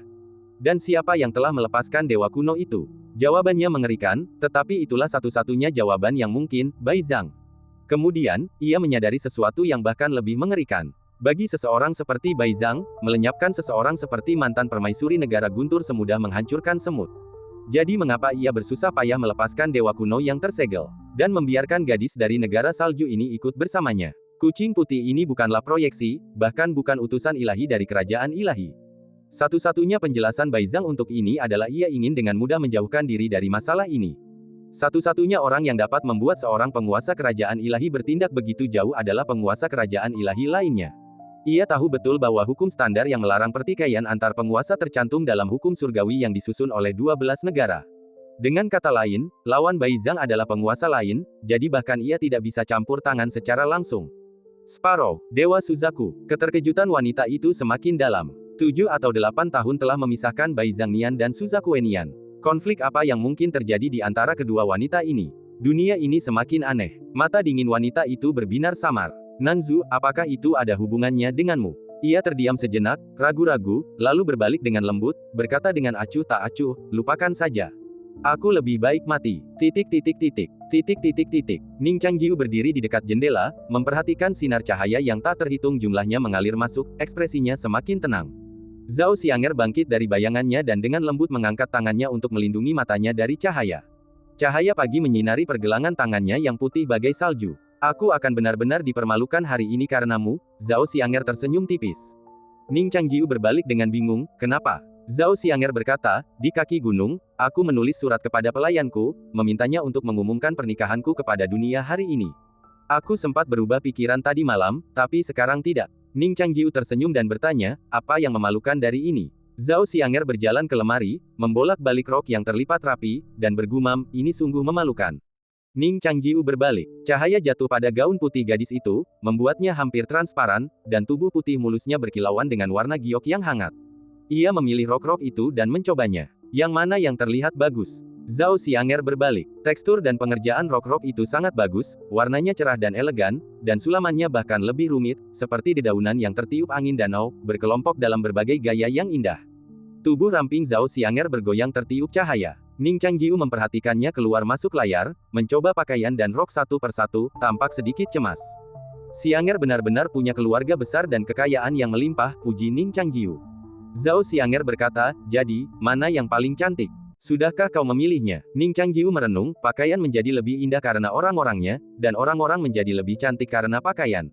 Dan siapa yang telah melepaskan dewa kuno itu? Jawabannya mengerikan, tetapi itulah satu-satunya jawaban yang mungkin, Bai Zhang. Kemudian, ia menyadari sesuatu yang bahkan lebih mengerikan. Bagi seseorang seperti Bai Zhang, melenyapkan seseorang seperti mantan permaisuri negara guntur semudah menghancurkan semut. Jadi mengapa ia bersusah payah melepaskan dewa kuno yang tersegel, dan membiarkan gadis dari negara salju ini ikut bersamanya? Kucing putih ini bukanlah proyeksi, bahkan bukan utusan ilahi dari kerajaan ilahi. Satu-satunya penjelasan Bai Zhang untuk ini adalah ia ingin dengan mudah menjauhkan diri dari masalah ini. Satu-satunya orang yang dapat membuat seorang penguasa kerajaan ilahi bertindak begitu jauh adalah penguasa kerajaan ilahi lainnya. Ia tahu betul bahwa hukum standar yang melarang pertikaian antar penguasa tercantum dalam hukum surgawi yang disusun oleh 12 negara. Dengan kata lain, lawan Bai Zhang adalah penguasa lain, jadi bahkan ia tidak bisa campur tangan secara langsung. Sparrow, Dewa Suzaku, keterkejutan wanita itu semakin dalam. 7 atau 8 tahun telah memisahkan Bai Zhang Nian dan Suzaku Nian. Konflik apa yang mungkin terjadi di antara kedua wanita ini? Dunia ini semakin aneh. Mata dingin wanita itu berbinar samar. Nanzu, apakah itu ada hubungannya denganmu? Ia terdiam sejenak, ragu-ragu, lalu berbalik dengan lembut, berkata dengan acuh tak acuh, lupakan saja. Aku lebih baik mati. Ning Changjiu berdiri di dekat jendela, memperhatikan sinar cahaya yang tak terhitung jumlahnya mengalir masuk, ekspresinya semakin tenang. Zhao Xianger bangkit dari bayangannya dan dengan lembut mengangkat tangannya untuk melindungi matanya dari cahaya. Cahaya pagi menyinari pergelangan tangannya yang putih bagai salju. Aku akan benar-benar dipermalukan hari ini karenamu, Zhao Xianger tersenyum tipis. Ning Changjiu berbalik dengan bingung, kenapa? Zhao Xianger berkata, di kaki gunung, aku menulis surat kepada pelayanku, memintanya untuk mengumumkan pernikahanku kepada dunia hari ini. Aku sempat berubah pikiran tadi malam, tapi sekarang tidak. Ning Changjiu tersenyum dan bertanya, apa yang memalukan dari ini? Zhao Xianger berjalan ke lemari, membolak-balik rok yang terlipat rapi, dan bergumam, ini sungguh memalukan. Ning Changjiu berbalik. Cahaya jatuh pada gaun putih gadis itu, membuatnya hampir transparan, dan tubuh putih mulusnya berkilauan dengan warna giok yang hangat. Ia memilih rok-rok itu dan mencobanya. Yang mana yang terlihat bagus? Zhao Xianger berbalik. Tekstur dan pengerjaan rok-rok itu sangat bagus, warnanya cerah dan elegan, dan sulamannya bahkan lebih rumit, seperti dedaunan yang tertiup angin danau, berkelompok dalam berbagai gaya yang indah. Tubuh ramping Zhao Xianger bergoyang tertiup cahaya. Ning Changjiu memperhatikannya keluar masuk layar, mencoba pakaian dan rok satu persatu, tampak sedikit cemas. Xianger benar-benar punya keluarga besar dan kekayaan yang melimpah, puji Ning Changjiu. Zhao Xianger berkata, jadi, mana yang paling cantik? Sudahkah kau memilihnya? Ning Changjiu merenung, pakaian menjadi lebih indah karena orang-orangnya, dan orang-orang menjadi lebih cantik karena pakaian.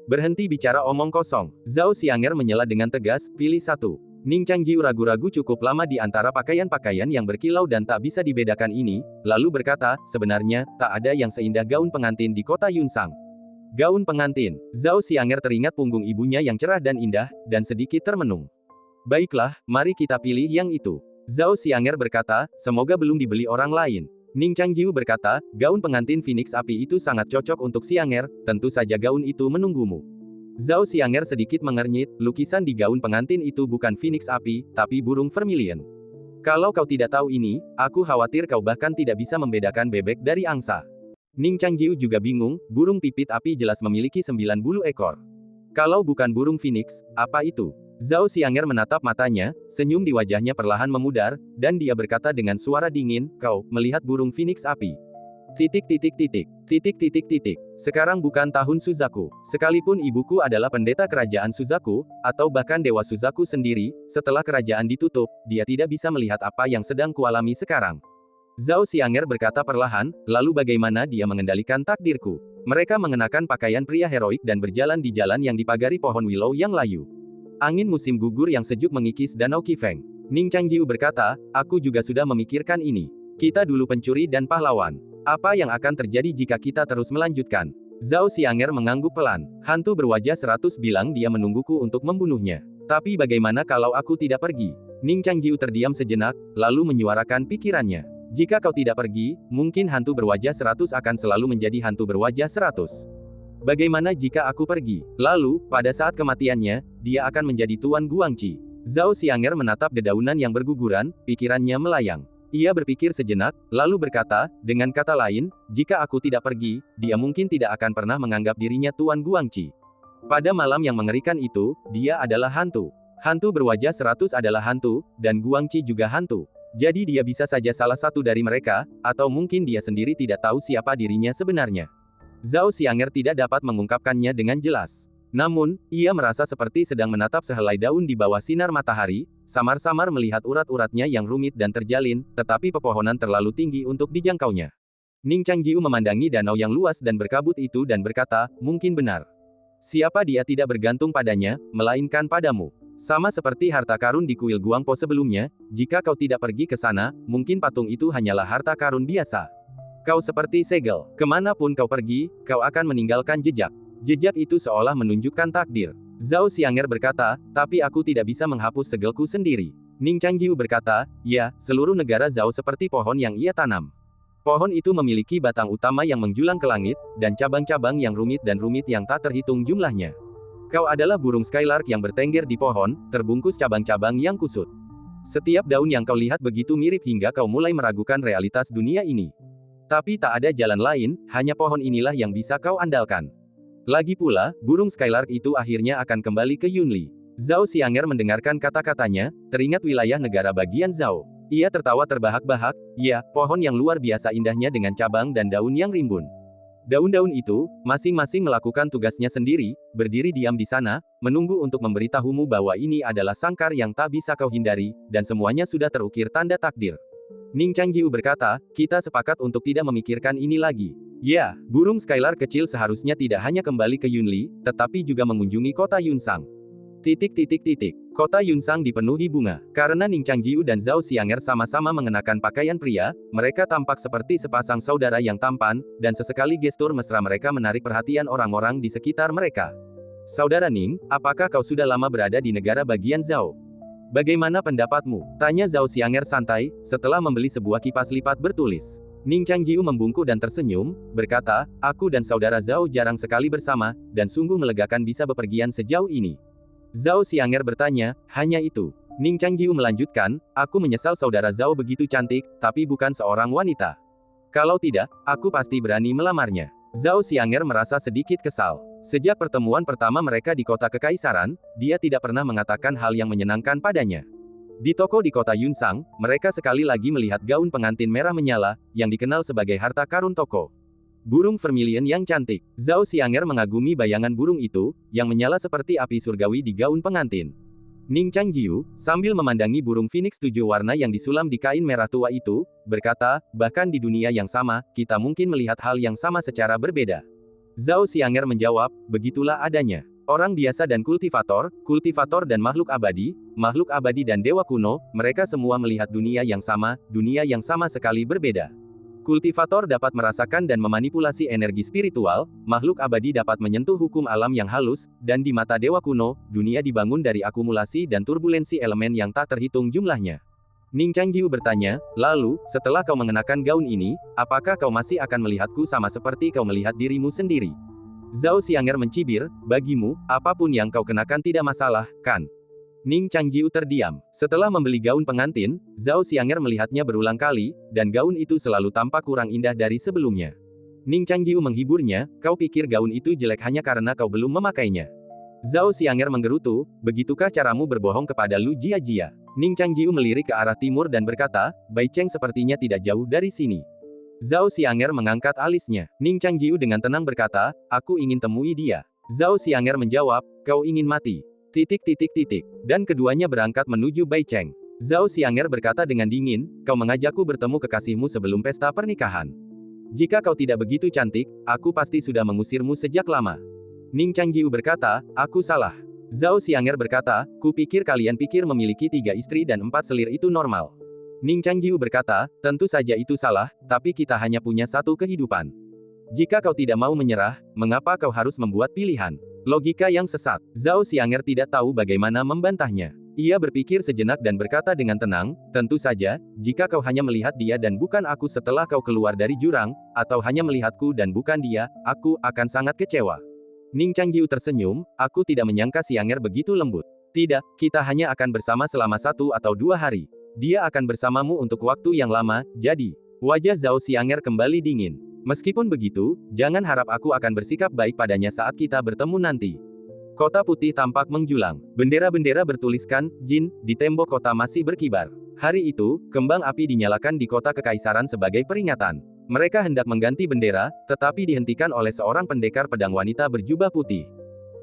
Berhenti bicara omong kosong. Zhao Xianger menyela dengan tegas, pilih satu. Ning Changjiu ragu-ragu cukup lama di antara pakaian-pakaian yang berkilau dan tak bisa dibedakan ini, lalu berkata, sebenarnya, tak ada yang seindah gaun pengantin di kota Yunsang. Gaun pengantin. Zhao Xianger teringat punggung ibunya yang cerah dan indah, dan sedikit termenung. Baiklah, mari kita pilih yang itu. Zhao Xianger berkata, semoga belum dibeli orang lain. Ning Changjiu berkata, gaun pengantin Phoenix Api itu sangat cocok untuk Xianger, tentu saja gaun itu menunggumu. Zhao Xianger sedikit mengernyit, lukisan di gaun pengantin itu bukan Phoenix Api, tapi burung vermilion. Kalau kau tidak tahu ini, aku khawatir kau bahkan tidak bisa membedakan bebek dari angsa. Ning Changjiu juga bingung, burung pipit api jelas memiliki 9 bulu ekor. Kalau bukan burung Phoenix, apa itu? Zhao Xianger menatap matanya, senyum di wajahnya perlahan memudar, dan dia berkata dengan suara dingin, kau, melihat burung Phoenix Api. Sekarang bukan tahun Suzaku. Sekalipun ibuku adalah pendeta kerajaan Suzaku, atau bahkan Dewa Suzaku sendiri, setelah kerajaan ditutup, dia tidak bisa melihat apa yang sedang kualami sekarang. Zhao Xianger berkata perlahan, lalu bagaimana dia mengendalikan takdirku? Mereka mengenakan pakaian pria heroik dan berjalan di jalan yang dipagari pohon willow yang layu. Angin musim gugur yang sejuk mengikis danau Qifeng. Ning Changjiu berkata, aku juga sudah memikirkan ini. Kita dulu pencuri dan pahlawan. Apa yang akan terjadi jika kita terus melanjutkan? Zhao Xianger mengangguk pelan. Hantu berwajah 100 bilang dia menungguku untuk membunuhnya. Tapi bagaimana kalau aku tidak pergi? Ning Changjiu terdiam sejenak, lalu menyuarakan pikirannya. Jika kau tidak pergi, mungkin hantu berwajah 100 akan selalu menjadi hantu berwajah 100. Bagaimana jika aku pergi? Lalu, pada saat kematiannya, dia akan menjadi Tuan Guangqi. Zhao Xianger menatap dedaunan yang berguguran, pikirannya melayang. Ia berpikir sejenak, lalu berkata, dengan kata lain, jika aku tidak pergi, dia mungkin tidak akan pernah menganggap dirinya Tuan Guangqi. Pada malam yang mengerikan itu, dia adalah hantu. Hantu berwajah 100 adalah hantu, dan Guangqi juga hantu. Jadi dia bisa saja salah satu dari mereka, atau mungkin dia sendiri tidak tahu siapa dirinya sebenarnya. Zhao Xianger tidak dapat mengungkapkannya dengan jelas. Namun, ia merasa seperti sedang menatap sehelai daun di bawah sinar matahari, samar-samar melihat urat-uratnya yang rumit dan terjalin, tetapi pepohonan terlalu tinggi untuk dijangkaunya. Ning Changjiu memandangi danau yang luas dan berkabut itu dan berkata, mungkin benar. Siapa dia tidak bergantung padanya, melainkan padamu. Sama seperti harta karun di kuil Guangpo sebelumnya, jika kau tidak pergi ke sana, mungkin patung itu hanyalah harta karun biasa. Kau seperti segel. Kemanapun kau pergi, kau akan meninggalkan jejak. Jejak itu seolah menunjukkan takdir. Zhao Xianger berkata, tapi aku tidak bisa menghapus segelku sendiri. Ning Changjiu berkata, ya, seluruh negara Zhao seperti pohon yang ia tanam. Pohon itu memiliki batang utama yang menjulang ke langit, dan cabang-cabang yang rumit yang tak terhitung jumlahnya. Kau adalah burung skylark yang bertengger di pohon, terbungkus cabang-cabang yang kusut. Setiap daun yang kau lihat begitu mirip hingga kau mulai meragukan realitas dunia ini. Tapi tak ada jalan lain, hanya pohon inilah yang bisa kau andalkan. Lagi pula, burung skylark itu akhirnya akan kembali ke Yunli. Zhao Xianger mendengarkan kata-katanya, teringat wilayah negara bagian Zhao. Ia tertawa terbahak-bahak, ya, pohon yang luar biasa indahnya dengan cabang dan daun yang rimbun. Daun-daun itu, masing-masing melakukan tugasnya sendiri, berdiri diam di sana, menunggu untuk memberitahumu bahwa ini adalah sangkar yang tak bisa kau hindari, dan semuanya sudah terukir tanda takdir. Ning Changjiu berkata, kita sepakat untuk tidak memikirkan ini lagi. Ya, burung skylark kecil seharusnya tidak hanya kembali ke Yunli, tetapi juga mengunjungi kota Yunsang. Kota Yunsang dipenuhi bunga. Karena Ning Changjiu dan Zhao Xianger sama-sama mengenakan pakaian pria, mereka tampak seperti sepasang saudara yang tampan, dan sesekali gestur mesra mereka menarik perhatian orang-orang di sekitar mereka. Saudara Ning, apakah kau sudah lama berada di negara bagian Zhao? Bagaimana pendapatmu? Tanya Zhao Xianger santai, setelah membeli sebuah kipas lipat bertulis. Ning Changjiu membungkuk dan tersenyum, berkata, aku dan saudara Zhao jarang sekali bersama, dan sungguh melegakan bisa bepergian sejauh ini. Zhao Xianger bertanya, hanya itu? Ning Changjiu melanjutkan, aku menyesal saudara Zhao begitu cantik, tapi bukan seorang wanita. Kalau tidak, aku pasti berani melamarnya. Zhao Xianger merasa sedikit kesal. Sejak pertemuan pertama mereka di kota kekaisaran, dia tidak pernah mengatakan hal yang menyenangkan padanya. Di toko di kota Yunsang, mereka sekali lagi melihat gaun pengantin merah menyala, yang dikenal sebagai harta karun toko. Burung vermilion yang cantik. Zhao Xianger mengagumi bayangan burung itu, yang menyala seperti api surgawi di gaun pengantin. Ning Changjiu, sambil memandangi burung phoenix 7 warna yang disulam di kain merah tua itu, berkata, bahkan di dunia yang sama, kita mungkin melihat hal yang sama secara berbeda. Zhao Xianger menjawab, begitulah adanya. Orang biasa dan kultivator dan makhluk abadi dan dewa kuno, mereka semua melihat dunia yang sama sekali berbeda. Kultivator dapat merasakan dan memanipulasi energi spiritual, makhluk abadi dapat menyentuh hukum alam yang halus, dan di mata dewa kuno, dunia dibangun dari akumulasi dan turbulensi elemen yang tak terhitung jumlahnya. Ning Changjiu bertanya, lalu, setelah kau mengenakan gaun ini, apakah kau masih akan melihatku sama seperti kau melihat dirimu sendiri? Zhao Xianger mencibir, bagimu, apapun yang kau kenakan tidak masalah, kan? Ning Changjiu terdiam. Setelah membeli gaun pengantin, Zhao Xianger melihatnya berulang kali, dan gaun itu selalu tampak kurang indah dari sebelumnya. Ning Changjiu menghiburnya, kau pikir gaun itu jelek hanya karena kau belum memakainya. Zhao Xianger menggerutu, begitukah caramu berbohong kepada Lu Jiajia? Ning Changjiu melirik ke arah timur dan berkata, Bai Cheng sepertinya tidak jauh dari sini. Zhao Xianger mengangkat alisnya. Ning Changjiu dengan tenang berkata, aku ingin temui dia. Zhao Xianger menjawab, kau ingin mati. Dan keduanya berangkat menuju Bai Cheng. Zhao Xianger berkata dengan dingin, kau mengajakku bertemu kekasihmu sebelum pesta pernikahan. Jika kau tidak begitu cantik, aku pasti sudah mengusirmu sejak lama. Ning Changjiu berkata, aku salah. Zhao Xianger berkata, kupikir kalian pikir memiliki 3 istri dan 4 selir itu normal. Ning Changjiu berkata, tentu saja itu salah, tapi kita hanya punya 1 kehidupan. Jika kau tidak mau menyerah, mengapa kau harus membuat pilihan? Logika yang sesat. Zhao Xianger tidak tahu bagaimana membantahnya. Ia berpikir sejenak dan berkata dengan tenang, tentu saja, jika kau hanya melihat dia dan bukan aku setelah kau keluar dari jurang, atau hanya melihatku dan bukan dia, aku akan sangat kecewa. Ning Changjiu tersenyum, aku tidak menyangka Xianger begitu lembut. Tidak, kita hanya akan bersama selama 1 atau 2 hari. Dia akan bersamamu untuk waktu yang lama, jadi. Wajah Zhao Xianger kembali dingin. Meskipun begitu, jangan harap aku akan bersikap baik padanya saat kita bertemu nanti. Kota putih tampak menjulang. Bendera-bendera bertuliskan, Jin, di tembok kota masih berkibar. Hari itu, kembang api dinyalakan di kota kekaisaran sebagai peringatan. Mereka hendak mengganti bendera, tetapi dihentikan oleh seorang pendekar pedang wanita berjubah putih.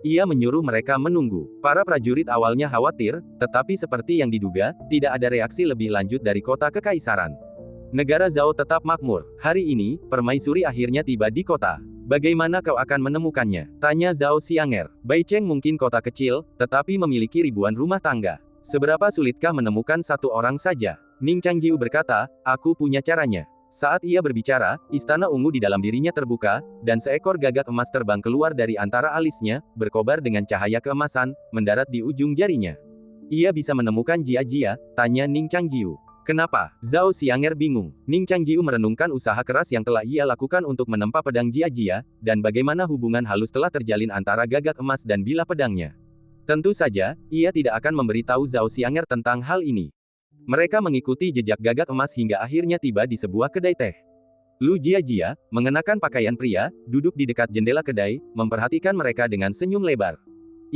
Ia menyuruh mereka menunggu. Para prajurit awalnya khawatir, tetapi seperti yang diduga, tidak ada reaksi lebih lanjut dari kota kekaisaran. Negara Zhao tetap makmur. Hari ini, permaisuri akhirnya tiba di kota. Bagaimana kau akan menemukannya? Tanya Zhao Xianger. Baicheng mungkin kota kecil, tetapi memiliki ribuan rumah tangga. Seberapa sulitkah menemukan satu orang saja? Ning Changjiu berkata, aku punya caranya. Saat ia berbicara, istana ungu di dalam dirinya terbuka, dan seekor gagak emas terbang keluar dari antara alisnya, berkobar dengan cahaya keemasan, mendarat di ujung jarinya. Ia bisa menemukan Jia-Jia, tanya Ning Changjiu. Kenapa? Zhao Xianger bingung. Ning Changjiu merenungkan usaha keras yang telah ia lakukan untuk menempa pedang Jia-Jia, dan bagaimana hubungan halus telah terjalin antara gagak emas dan bilah pedangnya. Tentu saja, ia tidak akan memberitahu Zhao Xianger tentang hal ini. Mereka mengikuti jejak gagak emas hingga akhirnya tiba di sebuah kedai teh. Lu Jia-Jia, mengenakan pakaian pria, duduk di dekat jendela kedai, memperhatikan mereka dengan senyum lebar.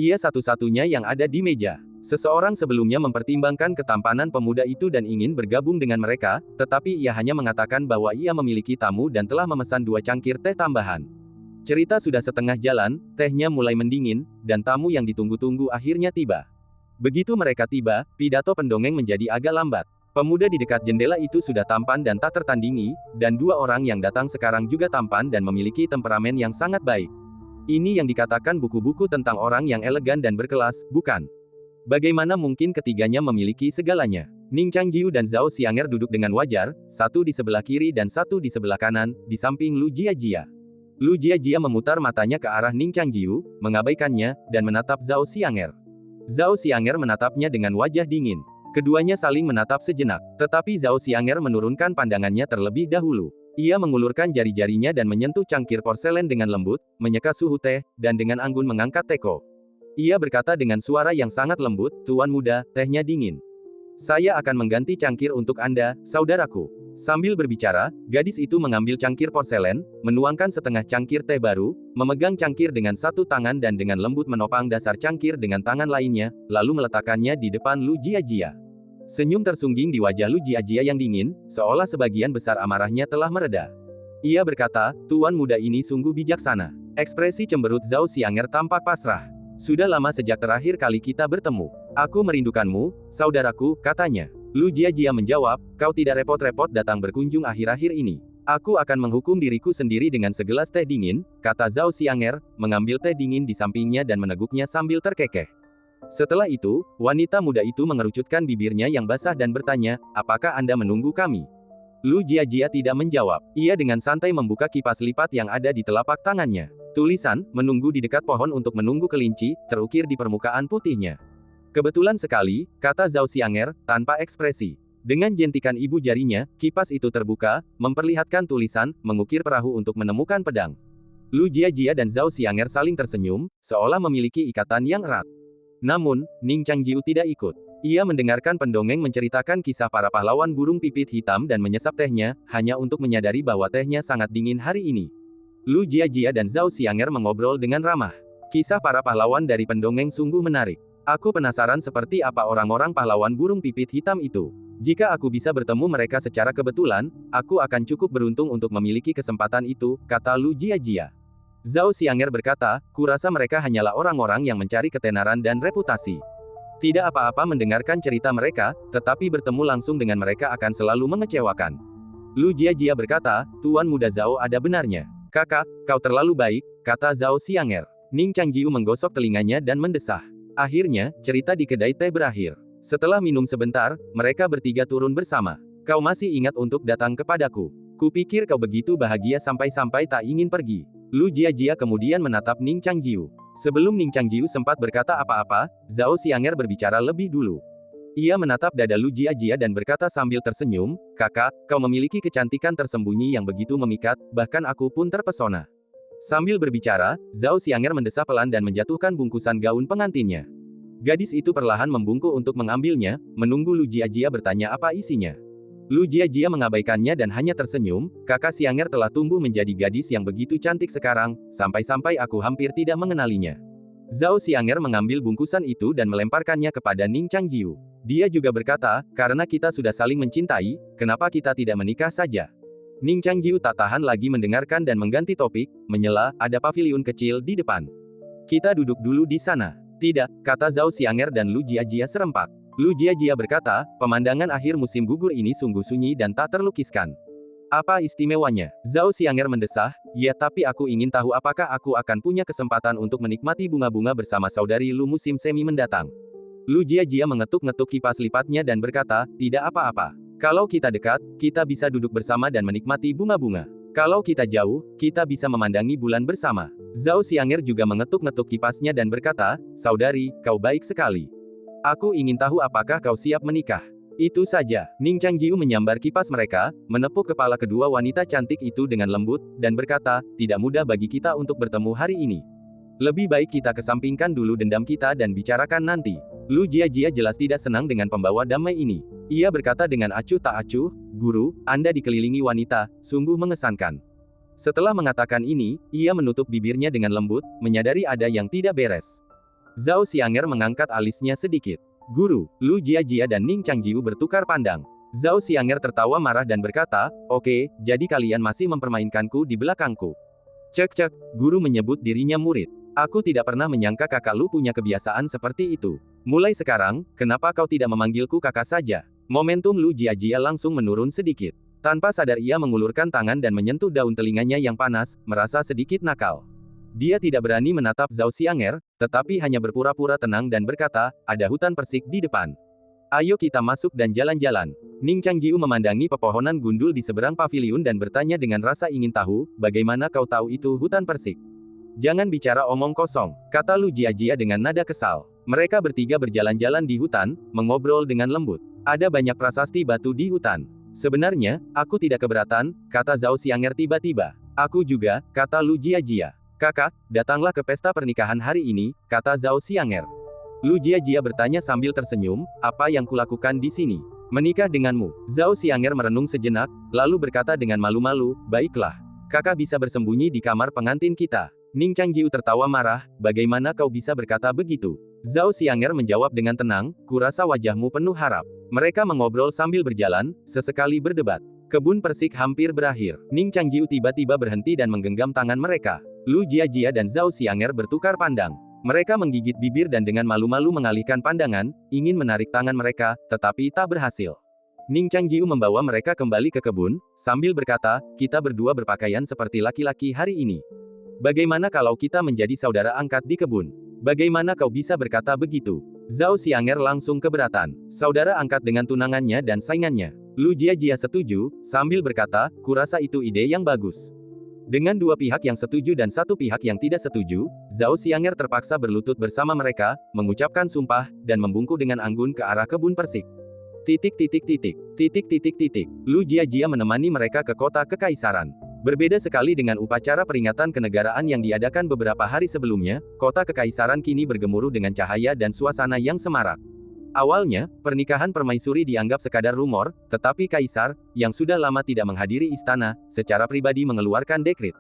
Ia satu-satunya yang ada di meja. Seseorang sebelumnya mempertimbangkan ketampanan pemuda itu dan ingin bergabung dengan mereka, tetapi ia hanya mengatakan bahwa ia memiliki tamu dan telah memesan 2 cangkir teh tambahan. Cerita sudah setengah jalan, tehnya mulai mendingin, dan tamu yang ditunggu-tunggu akhirnya tiba. Begitu mereka tiba, pidato pendongeng menjadi agak lambat. Pemuda di dekat jendela itu sudah tampan dan tak tertandingi, dan 2 orang yang datang sekarang juga tampan dan memiliki temperamen yang sangat baik. Ini yang dikatakan buku-buku tentang orang yang elegan dan berkelas, bukan? Bagaimana mungkin ketiganya memiliki segalanya? Ning Changjiu dan Zhao Xianger duduk dengan wajar, satu di sebelah kiri dan satu di sebelah kanan, di samping Lu Jia-Jia. Lu Jia-Jia memutar matanya ke arah Ning Changjiu, mengabaikannya, dan menatap Zhao Xianger. Zhao Xianger menatapnya dengan wajah dingin. Keduanya saling menatap sejenak, tetapi Zhao Xianger menurunkan pandangannya terlebih dahulu. Ia mengulurkan jari-jarinya dan menyentuh cangkir porselen dengan lembut, menyeka suhu teh, dan dengan anggun mengangkat teko. Ia berkata dengan suara yang sangat lembut, Tuan muda, tehnya dingin. Saya akan mengganti cangkir untuk Anda, saudaraku. Sambil berbicara, gadis itu mengambil cangkir porselen, menuangkan setengah cangkir teh baru, memegang cangkir dengan satu tangan dan dengan lembut menopang dasar cangkir dengan tangan lainnya, lalu meletakkannya di depan Lu Jia-Jia. Senyum tersungging di wajah Lu Jia-Jia yang dingin, seolah sebagian besar amarahnya telah mereda. Ia berkata, Tuan muda ini sungguh bijaksana. Ekspresi cemberut Zhao Xianger tampak pasrah. Sudah lama sejak terakhir kali kita bertemu. Aku merindukanmu, saudaraku, katanya. Lu Jia-Jia menjawab, kau tidak repot-repot datang berkunjung akhir-akhir ini. Aku akan menghukum diriku sendiri dengan segelas teh dingin, kata Zhao Xianger, mengambil teh dingin di sampingnya dan meneguknya sambil terkekeh. Setelah itu, wanita muda itu mengerucutkan bibirnya yang basah dan bertanya, apakah Anda menunggu kami? Lu Jia-Jia tidak menjawab. Ia dengan santai membuka kipas lipat yang ada di telapak tangannya. Tulisan, menunggu di dekat pohon untuk menunggu kelinci, terukir di permukaan putihnya. Kebetulan sekali, kata Zhao Xianger, tanpa ekspresi. Dengan jentikan ibu jarinya, kipas itu terbuka, memperlihatkan tulisan, mengukir perahu untuk menemukan pedang. Lu Jia-Jia dan Zhao Xianger saling tersenyum, seolah memiliki ikatan yang erat. Namun, Ning Changjiu tidak ikut. Ia mendengarkan pendongeng menceritakan kisah para pahlawan burung pipit hitam dan menyesap tehnya, hanya untuk menyadari bahwa tehnya sangat dingin hari ini. Lu Jia-Jia dan Zhao Xianger mengobrol dengan ramah. Kisah para pahlawan dari pendongeng sungguh menarik. Aku penasaran seperti apa orang-orang pahlawan burung pipit hitam itu. Jika aku bisa bertemu mereka secara kebetulan, aku akan cukup beruntung untuk memiliki kesempatan itu, kata Lu Jia-Jia. Zhao Xianger berkata, kurasa mereka hanyalah orang-orang yang mencari ketenaran dan reputasi. Tidak apa-apa mendengarkan cerita mereka, tetapi bertemu langsung dengan mereka akan selalu mengecewakan. Lu Jia-Jia berkata, Tuan muda Zhao ada benarnya. Kakak, kau terlalu baik, kata Zhao Xianger. Ning Changjiu menggosok telinganya dan mendesah. Akhirnya, cerita di kedai teh berakhir. Setelah minum sebentar, mereka bertiga turun bersama. Kau masih ingat untuk datang kepadaku. Kupikir kau begitu bahagia sampai-sampai tak ingin pergi. Lu Jiajia kemudian menatap Ning Changjiu. Sebelum Ning Changjiu sempat berkata apa-apa, Zhao Xianger berbicara lebih dulu. Ia menatap dada Lu Jiajia dan berkata sambil tersenyum, "Kakak, kau memiliki kecantikan tersembunyi yang begitu memikat, bahkan aku pun terpesona." Sambil berbicara, Zhao Xianger mendesah pelan dan menjatuhkan bungkusan gaun pengantinnya. Gadis itu perlahan membungkuk untuk mengambilnya, menunggu Lu Jiajia bertanya apa isinya. Lu Jiajia mengabaikannya dan hanya tersenyum, "Kakak Xianger telah tumbuh menjadi gadis yang begitu cantik sekarang, sampai-sampai aku hampir tidak mengenalinya." Zhao Xianger mengambil bungkusan itu dan melemparkannya kepada Ning Changjiu. Dia juga berkata, "Karena kita sudah saling mencintai, kenapa kita tidak menikah saja?" Ning Changjiu tak tahan lagi mendengarkan dan mengganti topik, menyela, "Ada paviliun kecil di depan. Kita duduk dulu di sana." "Tidak," kata Zhao Xianger dan Lu Jiajia serempak. Lu Jiajia berkata, "Pemandangan akhir musim gugur ini sungguh sunyi dan tak terlukiskan. Apa istimewanya?" Zhao Xianger mendesah, "Ya, tapi aku ingin tahu apakah aku akan punya kesempatan untuk menikmati bunga-bunga bersama saudari Lu musim semi mendatang." Lu Jiajia mengetuk-ngetuk kipas lipatnya dan berkata, "Tidak apa-apa. Kalau kita dekat, kita bisa duduk bersama dan menikmati bunga-bunga. Kalau kita jauh, kita bisa memandangi bulan bersama." Zhao Xianger juga mengetuk-ngetuk kipasnya dan berkata, "Saudari, kau baik sekali. Aku ingin tahu apakah kau siap menikah." Itu saja. Ning Changjiu menyambar kipas mereka, menepuk kepala kedua wanita cantik itu dengan lembut, dan berkata, "Tidak mudah bagi kita untuk bertemu hari ini. Lebih baik kita kesampingkan dulu dendam kita dan bicarakan nanti." Lu Jiajia jelas tidak senang dengan pembawa damai ini. Ia berkata dengan acuh tak acuh, "Guru, Anda dikelilingi wanita, sungguh mengesankan." Setelah mengatakan ini, ia menutup bibirnya dengan lembut, menyadari ada yang tidak beres. Zhao Xianger mengangkat alisnya sedikit. "Guru." Lu Jiajia dan Ning Changjiu bertukar pandang. Zhao Xianger tertawa marah dan berkata, "Oke, jadi kalian masih mempermainkanku di belakangku." "Cek-cek," guru menyebut dirinya murid. "Aku tidak pernah menyangka kakak Lu punya kebiasaan seperti itu. Mulai sekarang, kenapa kau tidak memanggilku kakak saja?" Momentum Lu Jiajia langsung menurun sedikit. Tanpa sadar ia mengulurkan tangan dan menyentuh daun telinganya yang panas, merasa sedikit nakal. Dia tidak berani menatap Zhao Xianger, tetapi hanya berpura-pura tenang dan berkata, "Ada hutan persik di depan. Ayo kita masuk dan jalan-jalan." Ning Changjiu memandangi pepohonan gundul di seberang paviliun dan bertanya dengan rasa ingin tahu, "Bagaimana kau tahu itu hutan persik?" "Jangan bicara omong kosong," kata Lu Jiajia dengan nada kesal. Mereka bertiga berjalan-jalan di hutan, mengobrol dengan lembut. "Ada banyak prasasti batu di hutan. Sebenarnya, aku tidak keberatan," kata Zhao Xianger tiba-tiba. "Aku juga," kata Lu Jiajia. "Kakak, datanglah ke pesta pernikahan hari ini," kata Zhao Xianger. Lu Jiajia bertanya sambil tersenyum, "Apa yang kulakukan di sini?" "Menikah denganmu." Zhao Xianger merenung sejenak, lalu berkata dengan malu-malu, "Baiklah. Kakak bisa bersembunyi di kamar pengantin kita." Ning Changjiu tertawa marah, "Bagaimana kau bisa berkata begitu?" Zhao Xianger menjawab dengan tenang, "Kurasa wajahmu penuh harap." Mereka mengobrol sambil berjalan, sesekali berdebat. Kebun persik hampir berakhir. Ning Changjiu tiba-tiba berhenti dan menggenggam tangan mereka. Lu Jiajia dan Zhao Xianger bertukar pandang. Mereka menggigit bibir dan dengan malu-malu mengalihkan pandangan, ingin menarik tangan mereka, tetapi tak berhasil. Ning Changjiu membawa mereka kembali ke kebun, sambil berkata, "Kita berdua berpakaian seperti laki-laki hari ini. Bagaimana kalau kita menjadi saudara angkat di kebun?" "Bagaimana kau bisa berkata begitu?" Zhao Xianger langsung keberatan. Saudara angkat dengan tunangannya dan saingannya. Lu Jiajia setuju, sambil berkata, "Kurasa itu ide yang bagus." Dengan dua pihak yang setuju dan satu pihak yang tidak setuju, Zhao Xianger terpaksa berlutut bersama mereka, mengucapkan sumpah, dan membungkuk dengan anggun ke arah kebun persik. Titik titik titik. Titik titik titik. Lu Jiajia menemani mereka ke kota kekaisaran. Berbeda sekali dengan upacara peringatan kenegaraan yang diadakan beberapa hari sebelumnya, kota kekaisaran kini bergemuruh dengan cahaya dan suasana yang semarak. Awalnya, pernikahan permaisuri dianggap sekadar rumor, tetapi kaisar, yang sudah lama tidak menghadiri istana, secara pribadi mengeluarkan dekret.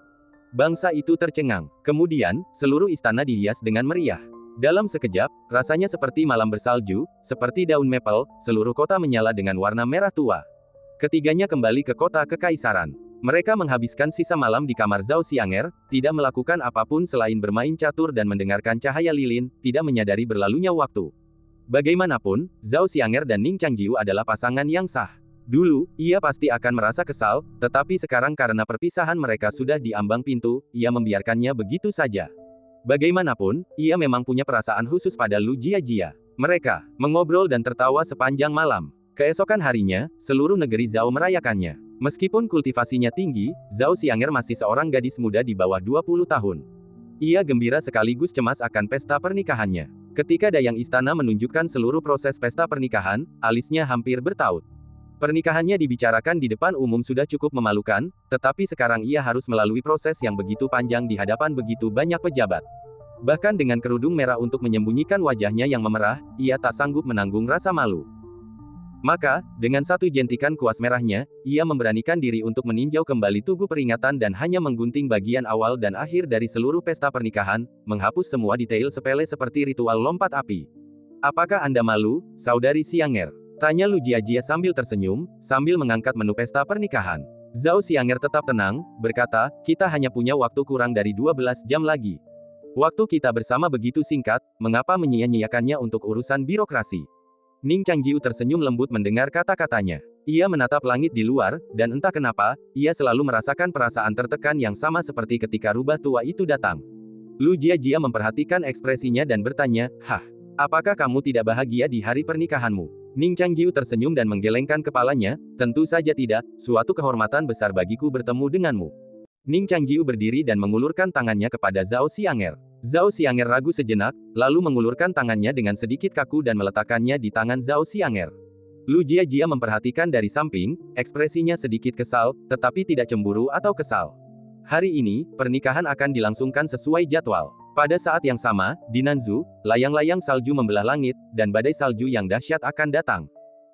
Bangsa itu tercengang. Kemudian, seluruh istana dihias dengan meriah. Dalam sekejap, rasanya seperti malam bersalju, seperti daun maple, seluruh kota menyala dengan warna merah tua. Ketiganya kembali ke kota kekaisaran. Mereka menghabiskan sisa malam di kamar Zhao Xianger, tidak melakukan apapun selain bermain catur dan mendengarkan cahaya lilin, tidak menyadari berlalunya waktu. Bagaimanapun, Zhao Xianger dan Ning Changjiu adalah pasangan yang sah. Dulu, ia pasti akan merasa kesal, tetapi sekarang karena perpisahan mereka sudah di ambang pintu, ia membiarkannya begitu saja. Bagaimanapun, ia memang punya perasaan khusus pada Lu Jiajia. Mereka mengobrol dan tertawa sepanjang malam. Keesokan harinya, seluruh negeri Zhao merayakannya. Meskipun kultivasinya tinggi, Zhao Xianger masih seorang gadis muda di bawah 20 tahun. Ia gembira sekaligus cemas akan pesta pernikahannya. Ketika dayang istana menunjukkan seluruh proses pesta pernikahan, alisnya hampir bertaut. Pernikahannya dibicarakan di depan umum sudah cukup memalukan, tetapi sekarang ia harus melalui proses yang begitu panjang di hadapan begitu banyak pejabat. Bahkan dengan kerudung merah untuk menyembunyikan wajahnya yang memerah, ia tak sanggup menanggung rasa malu. Maka, dengan satu jentikan kuas merahnya, ia memberanikan diri untuk meninjau kembali tugu peringatan dan hanya menggunting bagian awal dan akhir dari seluruh pesta pernikahan, menghapus semua detail sepele seperti ritual lompat api. Apakah Anda malu, Saudari Xianger? Tanya Lu Jiajia sambil tersenyum, sambil mengangkat menu pesta pernikahan. Zhao Xianger tetap tenang, berkata, kita hanya punya waktu kurang dari 12 jam lagi. Waktu kita bersama begitu singkat, mengapa menyia-nyiakannya untuk urusan birokrasi? Ning Changjiu tersenyum lembut mendengar kata-katanya. Ia menatap langit di luar, dan entah kenapa, ia selalu merasakan perasaan tertekan yang sama seperti ketika rubah tua itu datang. Lu Jiajia memperhatikan ekspresinya dan bertanya, "Hah, apakah kamu tidak bahagia di hari pernikahanmu?" Ning Changjiu tersenyum dan menggelengkan kepalanya, "Tentu saja tidak, suatu kehormatan besar bagiku bertemu denganmu." Ning Changjiu berdiri dan mengulurkan tangannya kepada Zhao Xianger. Zhao Xianger ragu sejenak, lalu mengulurkan tangannya dengan sedikit kaku dan meletakkannya di tangan Zhao Xianger. Lu Jiajia memperhatikan dari samping, ekspresinya sedikit kesal, tetapi tidak cemburu atau kesal. Hari ini, pernikahan akan dilangsungkan sesuai jadwal. Pada saat yang sama, di Nanzhou, layang-layang salju membelah langit, dan badai salju yang dahsyat akan datang.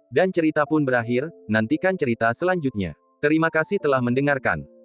Dan cerita pun berakhir, nantikan cerita selanjutnya. Terima kasih telah mendengarkan.